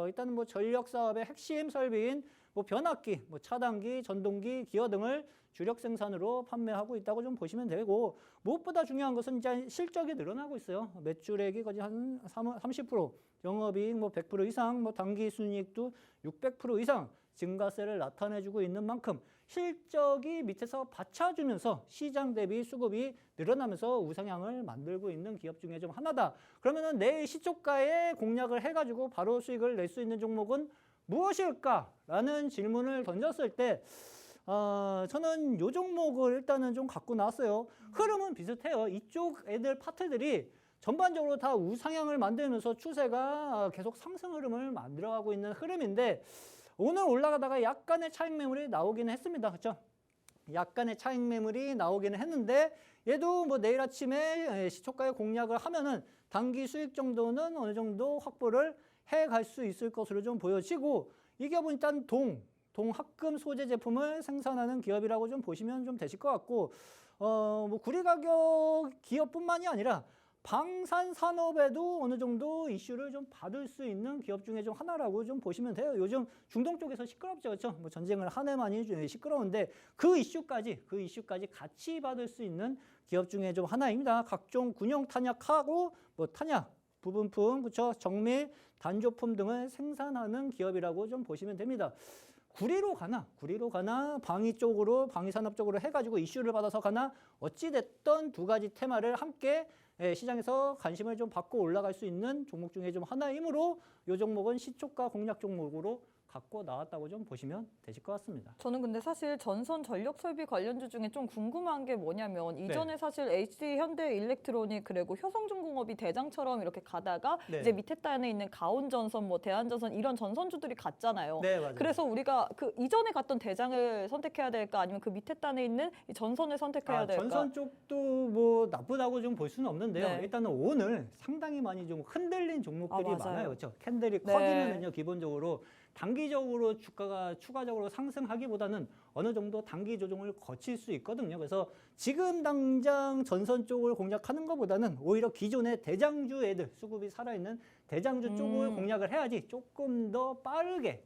일단은 뭐 전력 사업의 핵심 설비인 뭐 변압기, 뭐 차단기, 전동기, 기어 등을 주력 생산으로 판매하고 있다고 좀 보시면 되고 무엇보다 중요한 것은 이제 실적이 늘어나고 있어요. 매출액이 거의 한 30%, 영업이익 뭐 100% 이상, 뭐 당기 순이익도 600% 이상 증가세를 나타내주고 있는 만큼 실적이 밑에서 받쳐주면서 시장 대비 수급이 늘어나면서 우상향을 만들고 있는 기업 중에 좀 하나다. 그러면은 내일 시초가에 공략을 해가지고 바로 수익을 낼 수 있는 종목은 무엇일까라는 질문을 던졌을 때 저는 요 종목을 일단은 좀 갖고 나왔어요. 흐름은 비슷해요. 이쪽 애들 파트들이 전반적으로 다 우상향을 만들면서 추세가 계속 상승 흐름을 만들어가고 있는 흐름인데 오늘 올라가다가 약간의 차익 매물이 나오기는 했습니다. 그렇죠? 약간의 차익 매물이 나오기는 했는데 얘도 뭐 내일 아침에 시초가에 공략을 하면은 단기 수익 정도는 어느 정도 확보를 해갈 수 있을 것으로 좀 보여지고 이 기업은 일단 동합금 소재 제품을 생산하는 기업이라고 좀 보시면 좀 되실 것 같고 뭐 구리 가격 기업뿐만이 아니라 방산 산업에도 어느 정도 이슈를 좀 받을 수 있는 기업 중에 좀 하나라고 좀 보시면 돼요. 요즘 중동 쪽에서 시끄럽죠, 그렇죠? 뭐 전쟁을 한 해만이 시끄러운데 그 이슈까지 같이 받을 수 있는 기업 중에 좀 하나입니다. 각종 군용 탄약하고 뭐 탄약 부분품, 그렇죠? 정밀 단조품 등을 생산하는 기업이라고 좀 보시면 됩니다. 구리로 가나 방위 산업 쪽으로 해가지고 이슈를 받아서 가나 어찌됐던 두 가지 테마를 함께 시장에서 관심을 좀 받고 올라갈 수 있는 종목 중에 좀 하나이므로 이 종목은 시초가 공략 종목으로 갖고 나왔다고 좀 보시면 되실 것 같습니다. 저는 근데 사실 전선 전력 설비 관련주 중에 좀 궁금한 게 뭐냐면 이전에 사실 HD 현대일렉트로닉 그리고 효성중공업이 대장처럼 이렇게 가다가 이제 밑에 단에 있는 가온전선, 뭐 대한전선 이런 전선주들이 갔잖아요. 네, 맞아요. 그래서 우리가 그 이전에 갔던 대장을 선택해야 될까 아니면 그 밑에 단에 있는 이 전선을 선택해야 될까? 전선 쪽도 뭐 나쁘다고 좀 볼 수는 없는데요. 네. 일단은 오늘 상당히 많이 좀 흔들린 종목들이 맞아요. 많아요. 그렇죠? 캔들이 네. 커지면은요 기본적으로 단기적으로 주가가 추가적으로 상승하기보다는 어느 정도 단기 조정을 거칠 수 있거든요. 그래서 지금 당장 전선 쪽을 공략하는 것보다는 오히려 기존의 대장주 애들, 수급이 살아있는 대장주 쪽을 공략을 해야지 조금 더 빠르게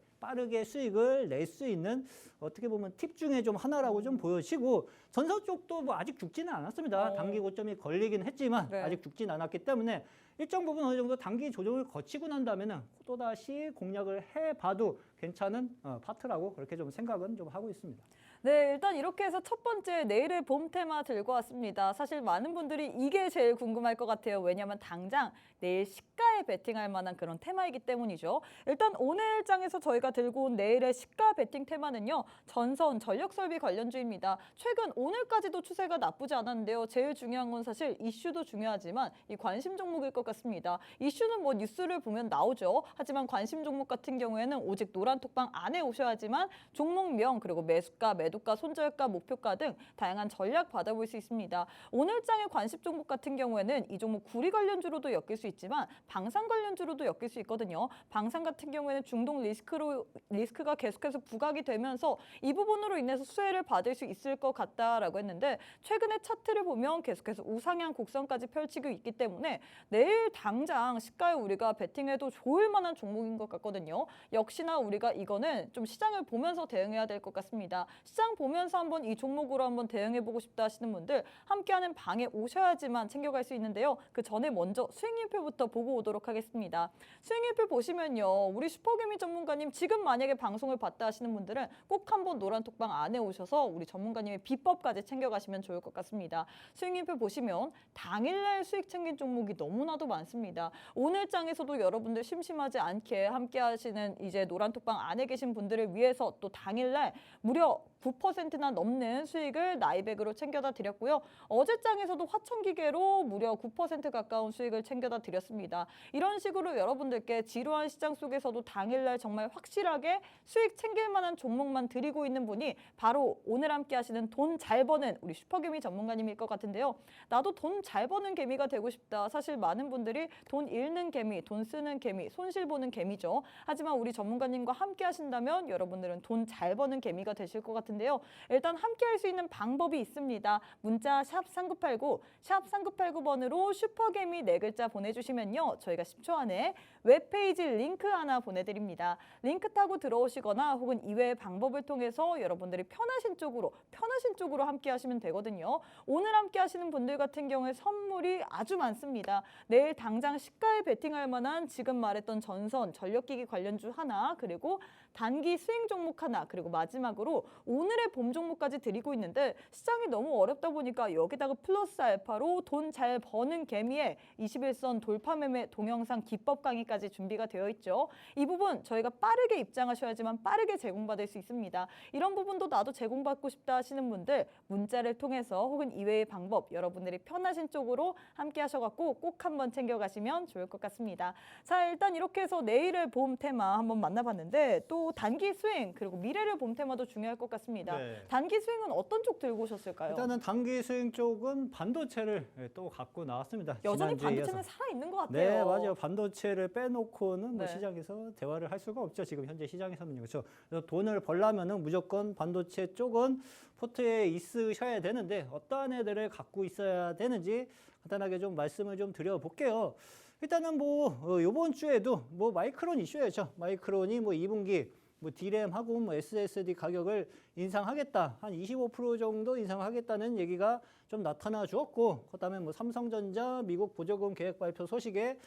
수익을 낼 수 있는 어떻게 보면 팁 중에 좀 하나라고 좀 보여지고 전선 쪽도 뭐 아직 죽지는 않았습니다. 단기 고점이 걸리긴 했지만 아직 죽진 않았기 때문에 일정 부분 어느 정도 단기 조정을 거치고 난 다음에는 또다시 공략을 해봐도 괜찮은 파트라고 그렇게 좀 생각은 좀 하고 있습니다. 네, 일단 이렇게 해서 첫 번째 내일의 봄 테마 들고 왔습니다. 사실 많은 분들이 이게 제일 궁금할 것 같아요. 왜냐하면 당장 내일 시가에 베팅할 만한 그런 테마이기 때문이죠. 일단 오늘 장에서 저희가 들고 온 내일의 시가 베팅 테마는요. 전선, 전력설비 관련주입니다. 최근 오늘까지도 추세가 나쁘지 않았는데요. 제일 중요한 건 사실 이슈도 중요하지만 이 관심 종목일 것 같습니다. 이슈는 뭐 뉴스를 보면 나오죠. 하지만 관심 종목 같은 경우에는 오직 노란 톡방 안에 오셔야지만 종목명 그리고 매수가, 매도가, 손절가, 목표가 등 다양한 전략 받아볼 수 있습니다. 오늘 장의 관심 종목 같은 경우에는 이 종목 구리 관련주로도 엮일 수 있지만 방산 관련주로도 엮일 수 있거든요. 방산 같은 경우에는 중동 리스크가 계속해서 부각이 되면서 이 부분으로 인해서 수혜를 받을 수 있을 것 같다라고 했는데 최근에 차트를 보면 계속해서 우상향 곡선까지 펼치고 있기 때문에 내일 당장 시가에 우리가 베팅해도 좋을 만한 종목인 것 같거든요. 역시나 우리가 이거는 좀 시장을 보면서 대응해야 될 것 같습니다. 시장 보면서 한번 이 종목으로 한번 대응해보고 싶다 하시는 분들 함께하는 방에 오셔야지만 챙겨갈 수 있는데요. 그 전에 먼저 수익률표부터 보고 오도록 하겠습니다. 수익률표 보시면요. 우리 슈퍼개미 전문가님 지금 만약에 방송을 봤다 하시는 분들은 꼭 한번 노란 톡방 안에 오셔서 우리 전문가님의 비법까지 챙겨가시면 좋을 것 같습니다. 수익률표 보시면 당일날 수익 챙긴 종목이 너무나도 많습니다. 오늘 장에서도 여러분들 심심하지 않게 함께 하시는 이제 노란 톡방 안에 계신 분들을 위해서 또 당일날 무려 9%나 넘는 수익을 나이백으로 챙겨다 드렸고요. 어제장에서도 화천기계로 무려 9% 가까운 수익을 챙겨다 드렸습니다. 이런 식으로 여러분들께 지루한 시장 속에서도 당일날 정말 확실하게 수익 챙길 만한 종목만 드리고 있는 분이 바로 오늘 함께 하시는 돈 잘 버는 우리 슈퍼개미 전문가님일 것 같은데요. 나도 돈 잘 버는 개미가 되고 싶다. 사실 많은 분들이 돈 잃는 개미, 돈 쓰는 개미, 손실 보는 개미죠. 하지만 우리 전문가님과 함께 하신다면 여러분들은 돈 잘 버는 개미가 되실 것 같은데요. 일단 함께 할 수 있는 방법이 있습니다. 문자 샵 3989, 샵 3989번으로 슈퍼개미 4글자 보내주시면요. 저희가 10초 안에 웹페이지 링크 하나 보내드립니다. 링크 타고 들어오시거나 혹은 이외의 방법을 통해서 여러분들이 편하신 쪽으로 함께 하시면 되거든요. 오늘 함께 하시는 분들 같은 경우에 선물이 아주 많습니다. 내일 당장 시가에 베팅할 만한 지금 말했던 전선, 전력기기 관련주 하나, 그리고 단기 수익 종목 하나, 그리고 마지막으로 오늘의 봄 종목까지 드리고 있는데 시장이 너무 어렵다 보니까 여기다가 플러스 알파로 돈 잘 버는 개미의 21선 돌파 매매 동영상 기법 강의까지 준비가 되어 있죠. 이 부분 저희가 빠르게 입장하셔야지만 빠르게 제공받을 수 있습니다. 이런 부분도 나도 제공받고 싶다 하시는 분들 문자를 통해서 혹은 이외의 방법 여러분들이 편하신 쪽으로 함께 하셔갖고 꼭 한번 챙겨가시면 좋을 것 같습니다. 자, 일단 이렇게 해서 내일의 봄 테마 한번 만나봤는데 또 단기 수익 그리고 미래를 봄 테마도 중요할 것 같습니다. 네. 단기 수익은 어떤 쪽 들고 오셨을까요? 일단은 단기 수익 쪽은 반도체를 또 갖고 나왔습니다. 여전히 지난주에 이어서. 반도체는 살아있는 것 같아요. 네, 맞아요. 반도체를 빼놓고는 뭐 네. 시장에서 대화를 할 수가 없죠. 지금 현재 시장에서는요. 그렇죠. 그래서 돈을 벌려면은 무조건 반도체 쪽은 포트에 있으셔야 되는데 어떠한 애들을 갖고 있어야 되는지 간단하게 좀 말씀을 좀 드려볼게요. 일단은 뭐 이번 주에도 뭐 마이크론 이슈였죠. 마이크론이 뭐 2분기 뭐 D램하고 뭐 SSD 가격을 인상하겠다. 한 25% 정도 인상하겠다는 얘기가 좀 나타나 주었고, 그다음에 뭐 삼성전자 미국 보조금 계획 발표 소식에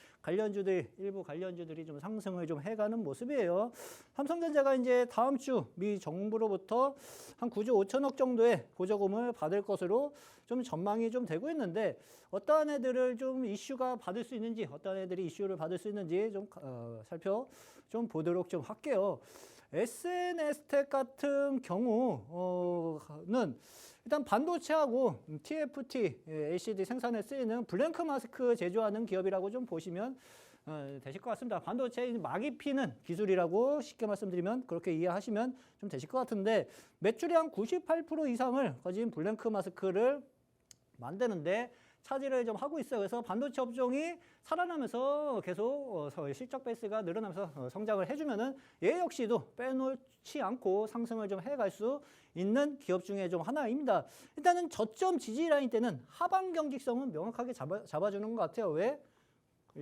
일부 관련주들이 좀 상승을 좀 해가는 모습이에요. 삼성전자가 이제 다음 주 미 정부로부터 한 9조 5천억 정도의 보조금을 받을 것으로 좀 전망이 좀 되고 있는데, 어떠한 애들을 좀 이슈가 받을 수 있는지, 어떠한 애들이 이슈를 받을 수 있는지 좀 좀 보도록 좀 할게요. SNS텍 같은 경우는 일단 반도체하고 TFT, LCD 생산에 쓰이는 블랭크 마스크 제조하는 기업이라고 좀 보시면 되실 것 같습니다. 반도체 막이 피는 기술이라고 쉽게 말씀드리면 그렇게 이해하시면 좀 되실 것 같은데, 매출의 한 98% 이상을 가진 블랭크 마스크를 만드는데 차지를 좀 하고 있어요. 그래서 반도체 업종이 살아나면서 계속 실적 베이스가 늘어나면서 성장을 해주면은 얘 역시도 빼놓지 않고 상승을 좀 해갈 수 있는 기업 중에 좀 하나입니다. 일단은 저점 지지 라인 때는 하방 경직성은 명확하게 잡아주는 것 같아요. 왜?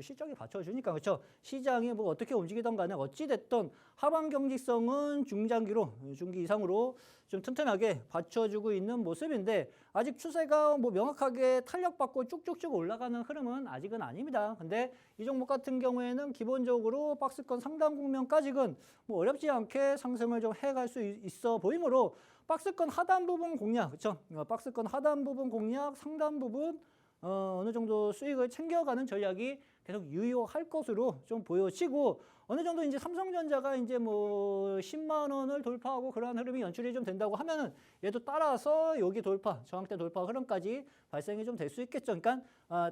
실적이 받쳐주니까. 그렇죠. 시장이 뭐 어떻게 움직이던 간에 어찌됐던 하방 경직성은 중기 이상으로 좀 튼튼하게 받쳐주고 있는 모습인데, 아직 추세가 뭐 명확하게 탄력받고 쭉쭉쭉 올라가는 흐름은 아직은 아닙니다. 근데 이 종목 같은 경우에는 기본적으로 박스권 상단 국면까지는 뭐 어렵지 않게 상승을 좀 해갈 수 있어 보이므로 박스권 하단 부분 공략, 그렇죠. 박스권 하단 부분 공략, 상단 부분 어느 정도 수익을 챙겨가는 전략이 계속 유효할 것으로 좀 보여지고, 어느 정도 이제 삼성전자가 이제 뭐 10만 원을 돌파하고 그러한 흐름이 연출이 좀 된다고 하면은 얘도 따라서 여기 저항대 돌파 흐름까지 발생이 좀 될 수 있겠죠. 그러니까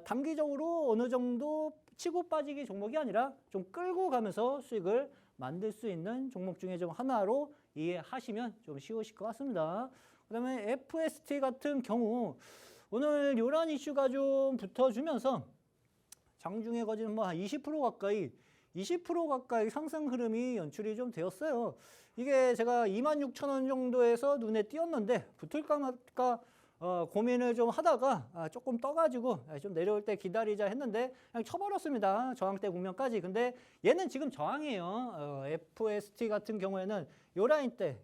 단기적으로 어느 정도 치고 빠지기 종목이 아니라 좀 끌고 가면서 수익을 만들 수 있는 종목 중에 좀 하나로 이해하시면 좀 쉬우실 것 같습니다. 그다음에 FST 같은 경우 오늘 이런 이슈가 좀 붙어주면서 장중에 거진 뭐 20% 가까이 상승 흐름이 연출이 좀 되었어요. 이게 제가 26,000원 정도에서 눈에 띄었는데 붙을까 말까 고민을 좀 하다가 조금 떠가지고 좀 내려올 때 기다리자 했는데 그냥 쳐버렸습니다. 저항대 국면까지. 근데 얘는 지금 저항이에요. FST 같은 경우에는 요 라인 때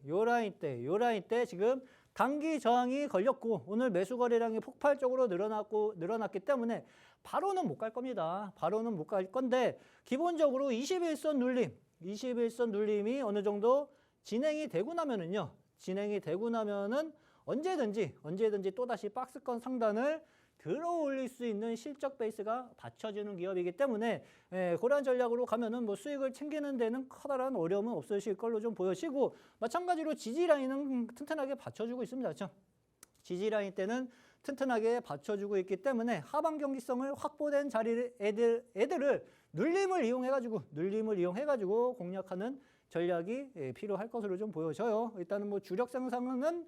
지금 단기 저항이 걸렸고, 오늘 매수 거래량이 폭발적으로 늘어났기 때문에 바로는 못 갈 겁니다. 바로는 못 갈 건데, 기본적으로 21선 눌림이 어느 정도 진행이 되고 나면은 언제든지 또다시 박스권 상단을 들어올릴 수 있는 실적 베이스가 받쳐주는 기업이기 때문에 그러한 전략으로 가면은 뭐 수익을 챙기는 데는 커다란 어려움은 없으실 걸로 좀 보여지고, 마찬가지로 지지 라인은 튼튼하게 받쳐주고 있습니다. 그렇죠? 지지 라인 때는 튼튼하게 받쳐주고 있기 때문에 하방 경기성을 확보된 자리를 애들을 눌림을 이용해가지고 공략하는 전략이 필요할 것으로 좀 보여져요. 일단은 뭐 주력 생산은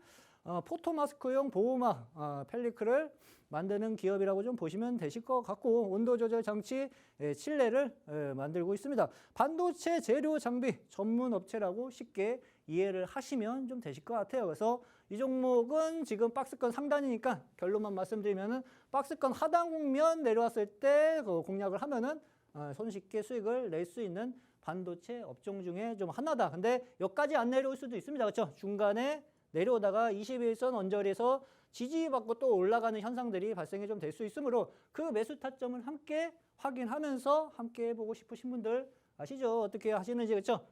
포토마스크용 보호막 펠리클을 만드는 기업이라고 좀 보시면 되실 것 같고, 온도 조절 장치 칠레를 만들고 있습니다. 반도체 재료 장비 전문 업체라고 쉽게 이해를 하시면 좀 되실 것 같아요. 그래서 이 종목은 지금 박스권 상단이니까 결론만 말씀드리면은 박스권 하단 국면 내려왔을 때 그 공략을 하면은 손쉽게 수익을 낼 수 있는 반도체 업종 중에 좀 하나다. 근데 여기까지 안 내려올 수도 있습니다. 그렇죠? 중간에 내려오다가 21선 언저리에서 지지받고 또 올라가는 현상들이 발생이 좀 될 수 있으므로 그 매수 타점을 함께 확인하면서 함께 해보고 싶으신 분들 아시죠? 어떻게 하시는지. 그렇죠?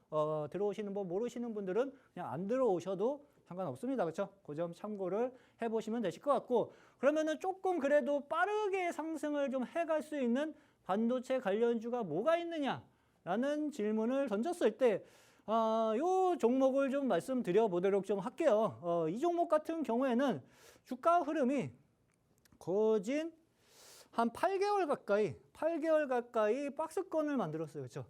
들어오시는 분 모르시는 분들은 그냥 안 들어오셔도 상관없습니다. 그렇죠? 그 점 참고를 해보시면 되실 것 같고, 그러면은 조금 그래도 빠르게 상승을 좀 해갈 수 있는 반도체 관련주가 뭐가 있느냐라는 질문을 던졌을 때 요 종목을 좀 말씀드려 보도록 좀 할게요. 이 종목 같은 경우에는 주가 흐름이 거진 한 8개월 가까이 박스권을 만들었어요. 그렇죠?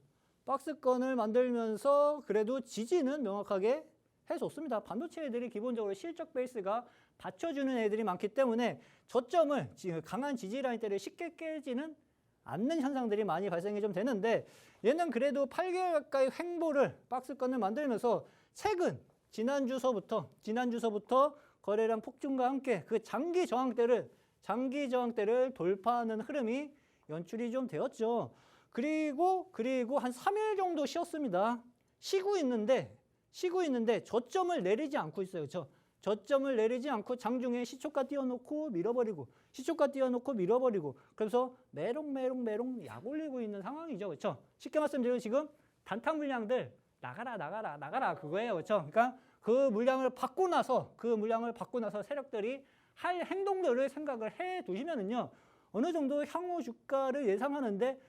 박스권을 만들면서 그래도 지지는 명확하게 해줬습니다. 반도체 애들이 기본적으로 실적 베이스가 받쳐주는 애들이 많기 때문에 저점을 강한 지지 라인대를 쉽게 깨지는 않는 현상들이 많이 발생이 좀 되는데, 얘는 그래도 8개월 가까이 횡보를 박스권을 만들면서 최근 지난주서부터 거래량 폭증과 함께 그 장기 저항대를 돌파하는 흐름이 연출이 좀 되었죠. 그리고 한 3일 정도 쉬었습니다. 쉬고 있는데 저점을 내리지 않고 있어요. 그렇죠? 저점을 내리지 않고 장중에 시초가 띄워놓고 밀어버리고 그래서 메롱 약 올리고 있는 상황이죠. 그렇죠? 쉽게 말씀드리면 지금 단타 물량들 나가라 그거예요. 그렇죠? 그러니까 그 물량을 받고 나서 세력들이 할 행동들을 생각을 해 두시면은요, 어느 정도 향후 주가를 예상하는데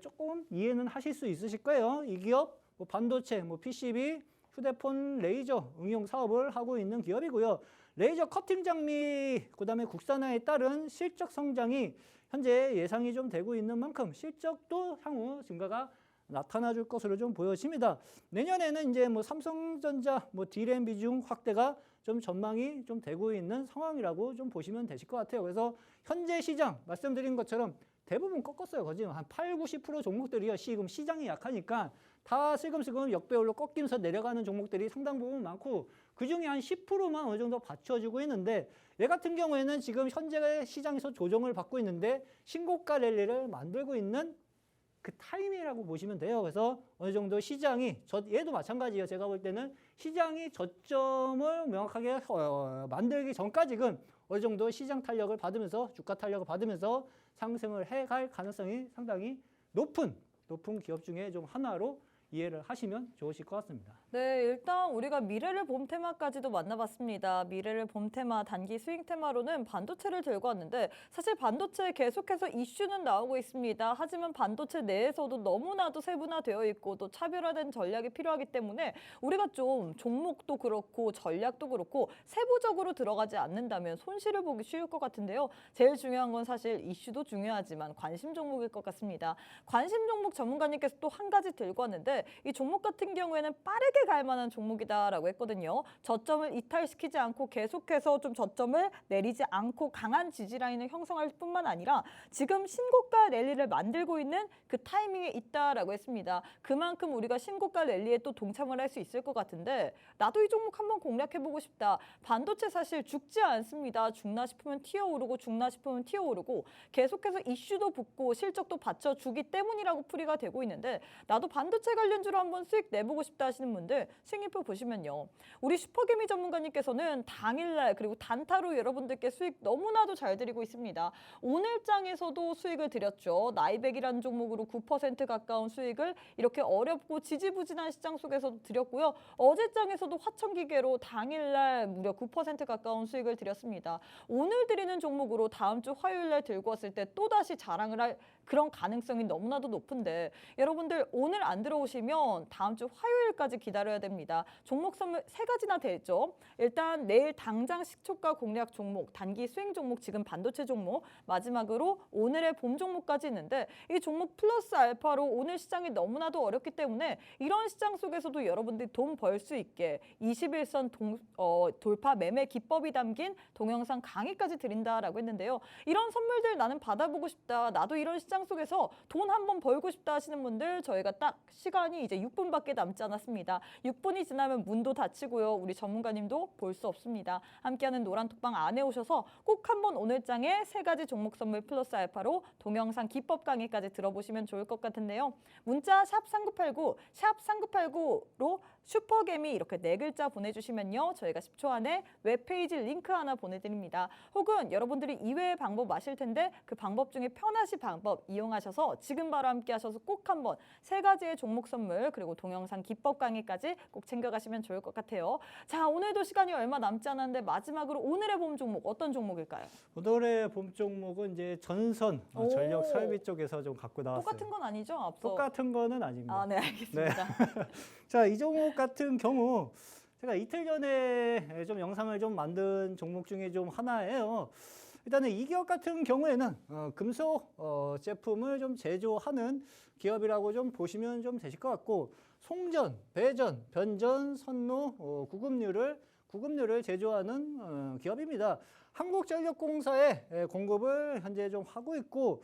조금 이해는 하실 수 있으실 거예요. 이 기업 뭐 반도체, 뭐 PCB, 휴대폰 레이저 응용 사업을 하고 있는 기업이고요. 레이저 커팅 장미, 그다음에 국산화에 따른 실적 성장이 현재 예상이 좀 되고 있는 만큼 실적도 향후 증가가 나타나 줄 것으로 좀 보여집니다. 내년에는 이제 뭐 삼성전자, 뭐 D램 비중 확대가 좀 전망이 좀 되고 있는 상황이라고 좀 보시면 되실 것 같아요. 그래서 현재 시장 말씀드린 것처럼 대부분 꺾었어요. 거의 한 80~90% 종목들이요. 지금 시장이 약하니까 다 슬금슬금 역배열로 꺾이면서 내려가는 종목들이 상당 부분 많고, 그중에 한 10%만 어느 정도 받쳐주고 있는데, 얘 같은 경우에는 지금 현재 시장에서 조정을 받고 있는데 신고가 랠리를 만들고 있는 그 타이밍이라고 보시면 돼요. 그래서 어느 정도 시장이 얘도 마찬가지예요. 제가 볼 때는 시장이 저점을 명확하게 만들기 전까지는 어느 정도 시장 탄력을 받으면서 주가 탄력을 받으면서 상승을 해갈 가능성이 상당히 높은 기업 중에 좀 하나로 이해를 하시면 좋으실 것 같습니다. 네, 일단 우리가 미래를 봄 테마까지도 만나봤습니다. 미래를 봄 테마, 단기 스윙 테마로는 반도체를 들고 왔는데, 사실 반도체 계속해서 이슈는 나오고 있습니다. 하지만 반도체 내에서도 너무나도 세분화되어 있고 또 차별화된 전략이 필요하기 때문에 우리가 좀 종목도 그렇고 전략도 그렇고 세부적으로 들어가지 않는다면 손실을 보기 쉬울 것 같은데요. 제일 중요한 건 사실 이슈도 중요하지만 관심 종목일 것 같습니다. 관심 종목 전문가님께서 또 한 가지 들고 왔는데, 이 종목 같은 경우에는 빠르게 갈 만한 종목이다라고 했거든요. 저점을 이탈시키지 않고 계속해서 좀 저점을 내리지 않고 강한 지지 라인을 형성할 뿐만 아니라 지금 신고가 랠리를 만들고 있는 그 타이밍에 있다라고 했습니다. 그만큼 우리가 신고가 랠리에 또 동참을 할 수 있을 것 같은데, 나도 이 종목 한번 공략해보고 싶다. 반도체 사실 죽지 않습니다. 죽나 싶으면 튀어오르고 계속해서 이슈도 붙고 실적도 받쳐주기 때문이라고 풀이가 되고 있는데, 나도 반도체 관련주로 한번 수익 내보고 싶다 하시는 분들 있는데 생일표 보시면요. 우리 슈퍼개미 전문가님께서는 당일날 그리고 단타로 여러분들께 수익 너무나도 잘 드리고 있습니다. 오늘 장에서도 수익을 드렸죠. 나이백이라는 종목으로 9% 가까운 수익을 이렇게 어렵고 지지부진한 시장 속에서도 드렸고요. 어제 장에서도 화천기계로 당일날 무려 9% 가까운 수익을 드렸습니다. 오늘 드리는 종목으로 다음 주 화요일날 들고 왔을 때 또다시 자랑을 할 그런 가능성이 너무나도 높은데 여러분들 오늘 안 들어오시면 다음 주 화요일까지 기다려야 됩니다. 종목 선물 3가지나 되죠. 일단 내일 당장 시초가 공략 종목, 단기 수익 종목, 지금 반도체 종목, 마지막으로 오늘의 봄 종목까지 있는데 이 종목 플러스 알파로 오늘 시장이 너무나도 어렵기 때문에 이런 시장 속에서도 여러분들이 돈 벌 수 있게 21선 돌파 매매 기법이 담긴 동영상 강의까지 드린다라고 했는데요. 이런 선물들 나는 받아보고 싶다. 나도 이런 시장 속에서 돈 한번 벌고 싶다 하시는 분들 저희가 딱 시간이 이제 6분밖에 남지 않았습니다. 6분이 지나면 문도 닫히고요. 우리 전문가님도 볼 수 없습니다. 함께하는 노란톡방 안에 오셔서 꼭 한번 오늘 장에 3가지 종목 선물 플러스 알파로 동영상 기법 강의까지 들어보시면 좋을 것 같은데요. 문자 샵 3989, 샵 3989로 슈퍼개미 이렇게 4글자 보내주시면요. 저희가 10초 안에 웹페이지 링크 하나 보내드립니다. 혹은 여러분들이 이외의 방법 아실 텐데 그 방법 중에 편하신 방법 이용하셔서 지금 바로 함께 하셔서 꼭 한번 3가지의 종목 선물 그리고 동영상 기법 강의까지 꼭 챙겨가시면 좋을 것 같아요. 자, 오늘도 시간이 얼마 남지 않았는데 마지막으로 오늘의 봄 종목 어떤 종목일까요? 오늘의 봄 종목은 이제 전선 오. 전력 설비 쪽에서 좀 갖고 나왔어요. 똑같은 건 아니죠? 앞서. 똑같은 거는 아닙니다. 아, 네, 알겠습니다. 자, 이 종목 같은 경우 제가 이틀 전에 좀 영상을 좀 만든 종목 중에 좀 하나예요. 일단은 이 기업 같은 경우에는 금속 제품을 좀 제조하는 기업이라고 좀 보시면 좀 되실 것 같고 송전, 배전, 변전, 선로, 구급류를 제조하는 기업입니다. 한국전력공사에 공급을 현재 좀 하고 있고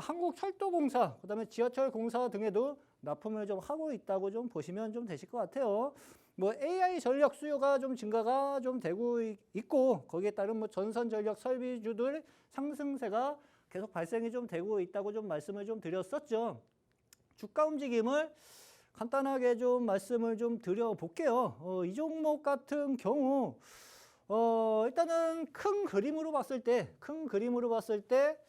한국철도공사, 그다음에 지하철공사 등에도 납품을 좀 하고 있다고 좀 보시면 좀 되실 것 같아요. 뭐 AI 전력 수요가 좀 증가가 좀 되고 있고 거기에 따른 뭐 전선 전력 설비주들 상승세가 계속 발생이 좀 되고 있다고 좀 말씀을 좀 드렸었죠. 주가 움직임을 간단하게 좀 말씀을 좀 드려볼게요. 이 종목 같은 경우 일단은 큰 그림으로 봤을 때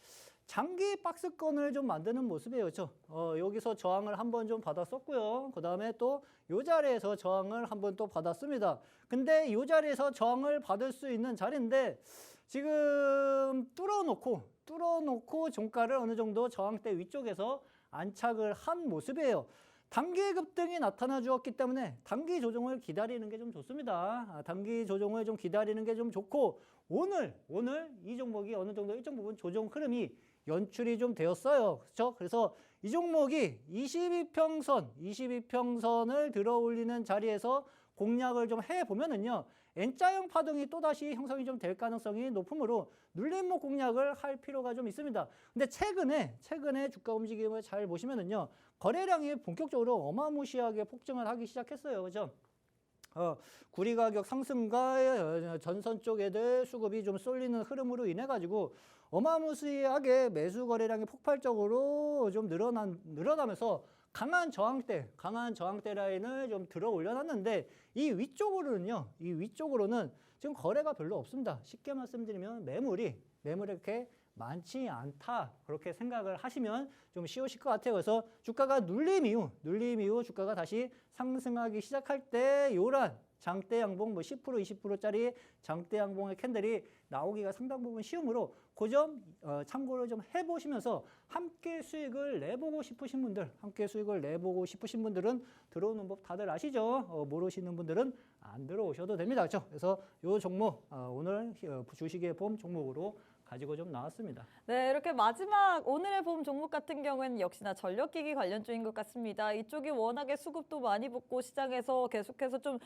장기 박스권을 좀 만드는 모습이에요. 그렇죠? 여기서 저항을 한번 좀 받았었고요. 그 다음에 또 이 자리에서 저항을 한번 또 받았습니다. 근데 이 자리에서 저항을 받을 수 있는 자리인데 지금 뚫어놓고 종가를 어느 정도 저항대 위쪽에서 안착을 한 모습이에요. 단기 급등이 나타나 주었기 때문에 단기 조정을 기다리는 게 좀 좋습니다. 단기 조정을 좀 기다리는 게 좀 좋고 오늘 이 종목이 어느 정도 일정 부분 조정 흐름이 연출이 좀 되었어요. 그렇죠? 그래서 이 종목이 22평선을 들어 올리는 자리에서 공략을 좀 해보면은요. N자형 파동이 또다시 형성이 좀 될 가능성이 높으므로 눌림목 공략을 할 필요가 좀 있습니다. 근데 최근에 주가 움직임을 잘 보시면은요. 거래량이 본격적으로 어마무시하게 폭증을 하기 시작했어요. 그죠? 구리 가격 상승과 전선 쪽에들 수급이 좀 쏠리는 흐름으로 인해 가지고 어마무시하게 매수 거래량이 폭발적으로 좀 늘어나면서 강한 저항대 라인을 좀 들어 올려놨는데 이 위쪽으로는 지금 거래가 별로 없습니다. 쉽게 말씀드리면 매물이 이렇게 많지 않다 그렇게 생각을 하시면 좀 쉬우실 것 같아요. 그래서 주가가 눌림 이후 주가가 다시 상승하기 시작할 때 요란 장대 양봉 10% 20%짜리 장대 양봉의 캔들이 나오기가 상당 부분 쉬우므로 그 점 참고를 좀 해보시면서 함께 수익을 내보고 싶으신 분들은 들어오는 법 다들 아시죠? 모르시는 분들은 안 들어오셔도 됩니다. 그렇죠? 그래서 요 종목 오늘 주식의 봄 종목으로 가지고 좀 나왔습니다. 네, 이렇게 마지막 오늘의 봄 종목 같은 경우에는 역시나 전력기기 관련 쪽인 것 같습니다. 이쪽이 워낙에 수급도 많이 붙고 시장에서 계속해서 좀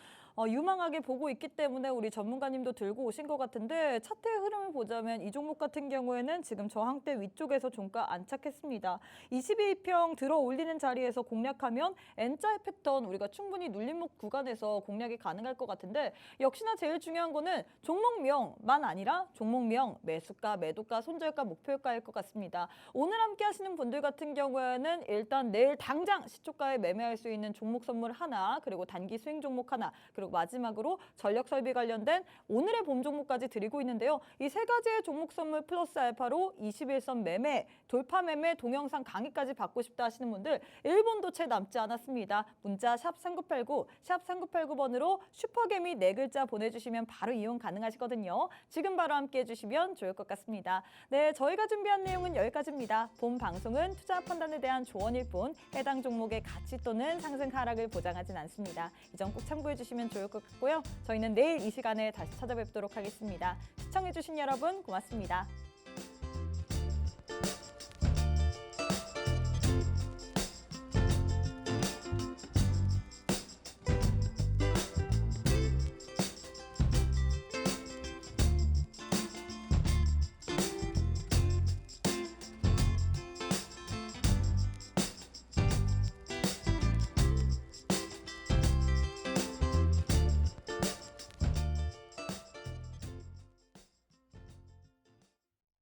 유망하게 보고 있기 때문에 우리 전문가님도 들고 오신 것 같은데 차트의 흐름을 보자면 이 종목 같은 경우에는 지금 저항대 위쪽에서 종가 안착했습니다. 22평 들어 올리는 자리에서 공략하면 N자의 패턴 우리가 충분히 눌림목 구간에서 공략이 가능할 가능할 것 같은데 역시나 제일 중요한 거는 종목명만 아니라 종목명, 매수가, 매도가, 손절가, 목표가일 것 같습니다. 오늘 함께 하시는 분들 같은 경우에는 일단 내일 당장 시초가에 매매할 수 있는 종목 선물 하나, 그리고 단기 수익 종목 하나, 그리고 마지막으로 전력 설비 관련된 오늘의 봄 종목까지 드리고 있는데요. 이 세 가지의 종목 선물 플러스 알파로 21선 매매, 돌파 매매, 동영상 강의까지 받고 싶다 하시는 분들 1분도 채 남지 않았습니다. 문자 샵 3989, 샵 3989번으로 슈퍼개미 4글자 보내주시면 바로 이용 가능하시거든요. 지금 바로 함께 해주시면 좋을 것 같습니다. 네, 저희가 준비한 내용은 여기까지입니다. 본 방송은 투자 판단에 대한 조언일 뿐 해당 종목의 가치 또는 상승 하락을 보장하진 않습니다. 이 점 꼭 참고해 주시면 좋을 것 같고요. 저희는 내일 이 시간에 다시 찾아뵙도록 하겠습니다. 시청해 주신 여러분 고맙습니다.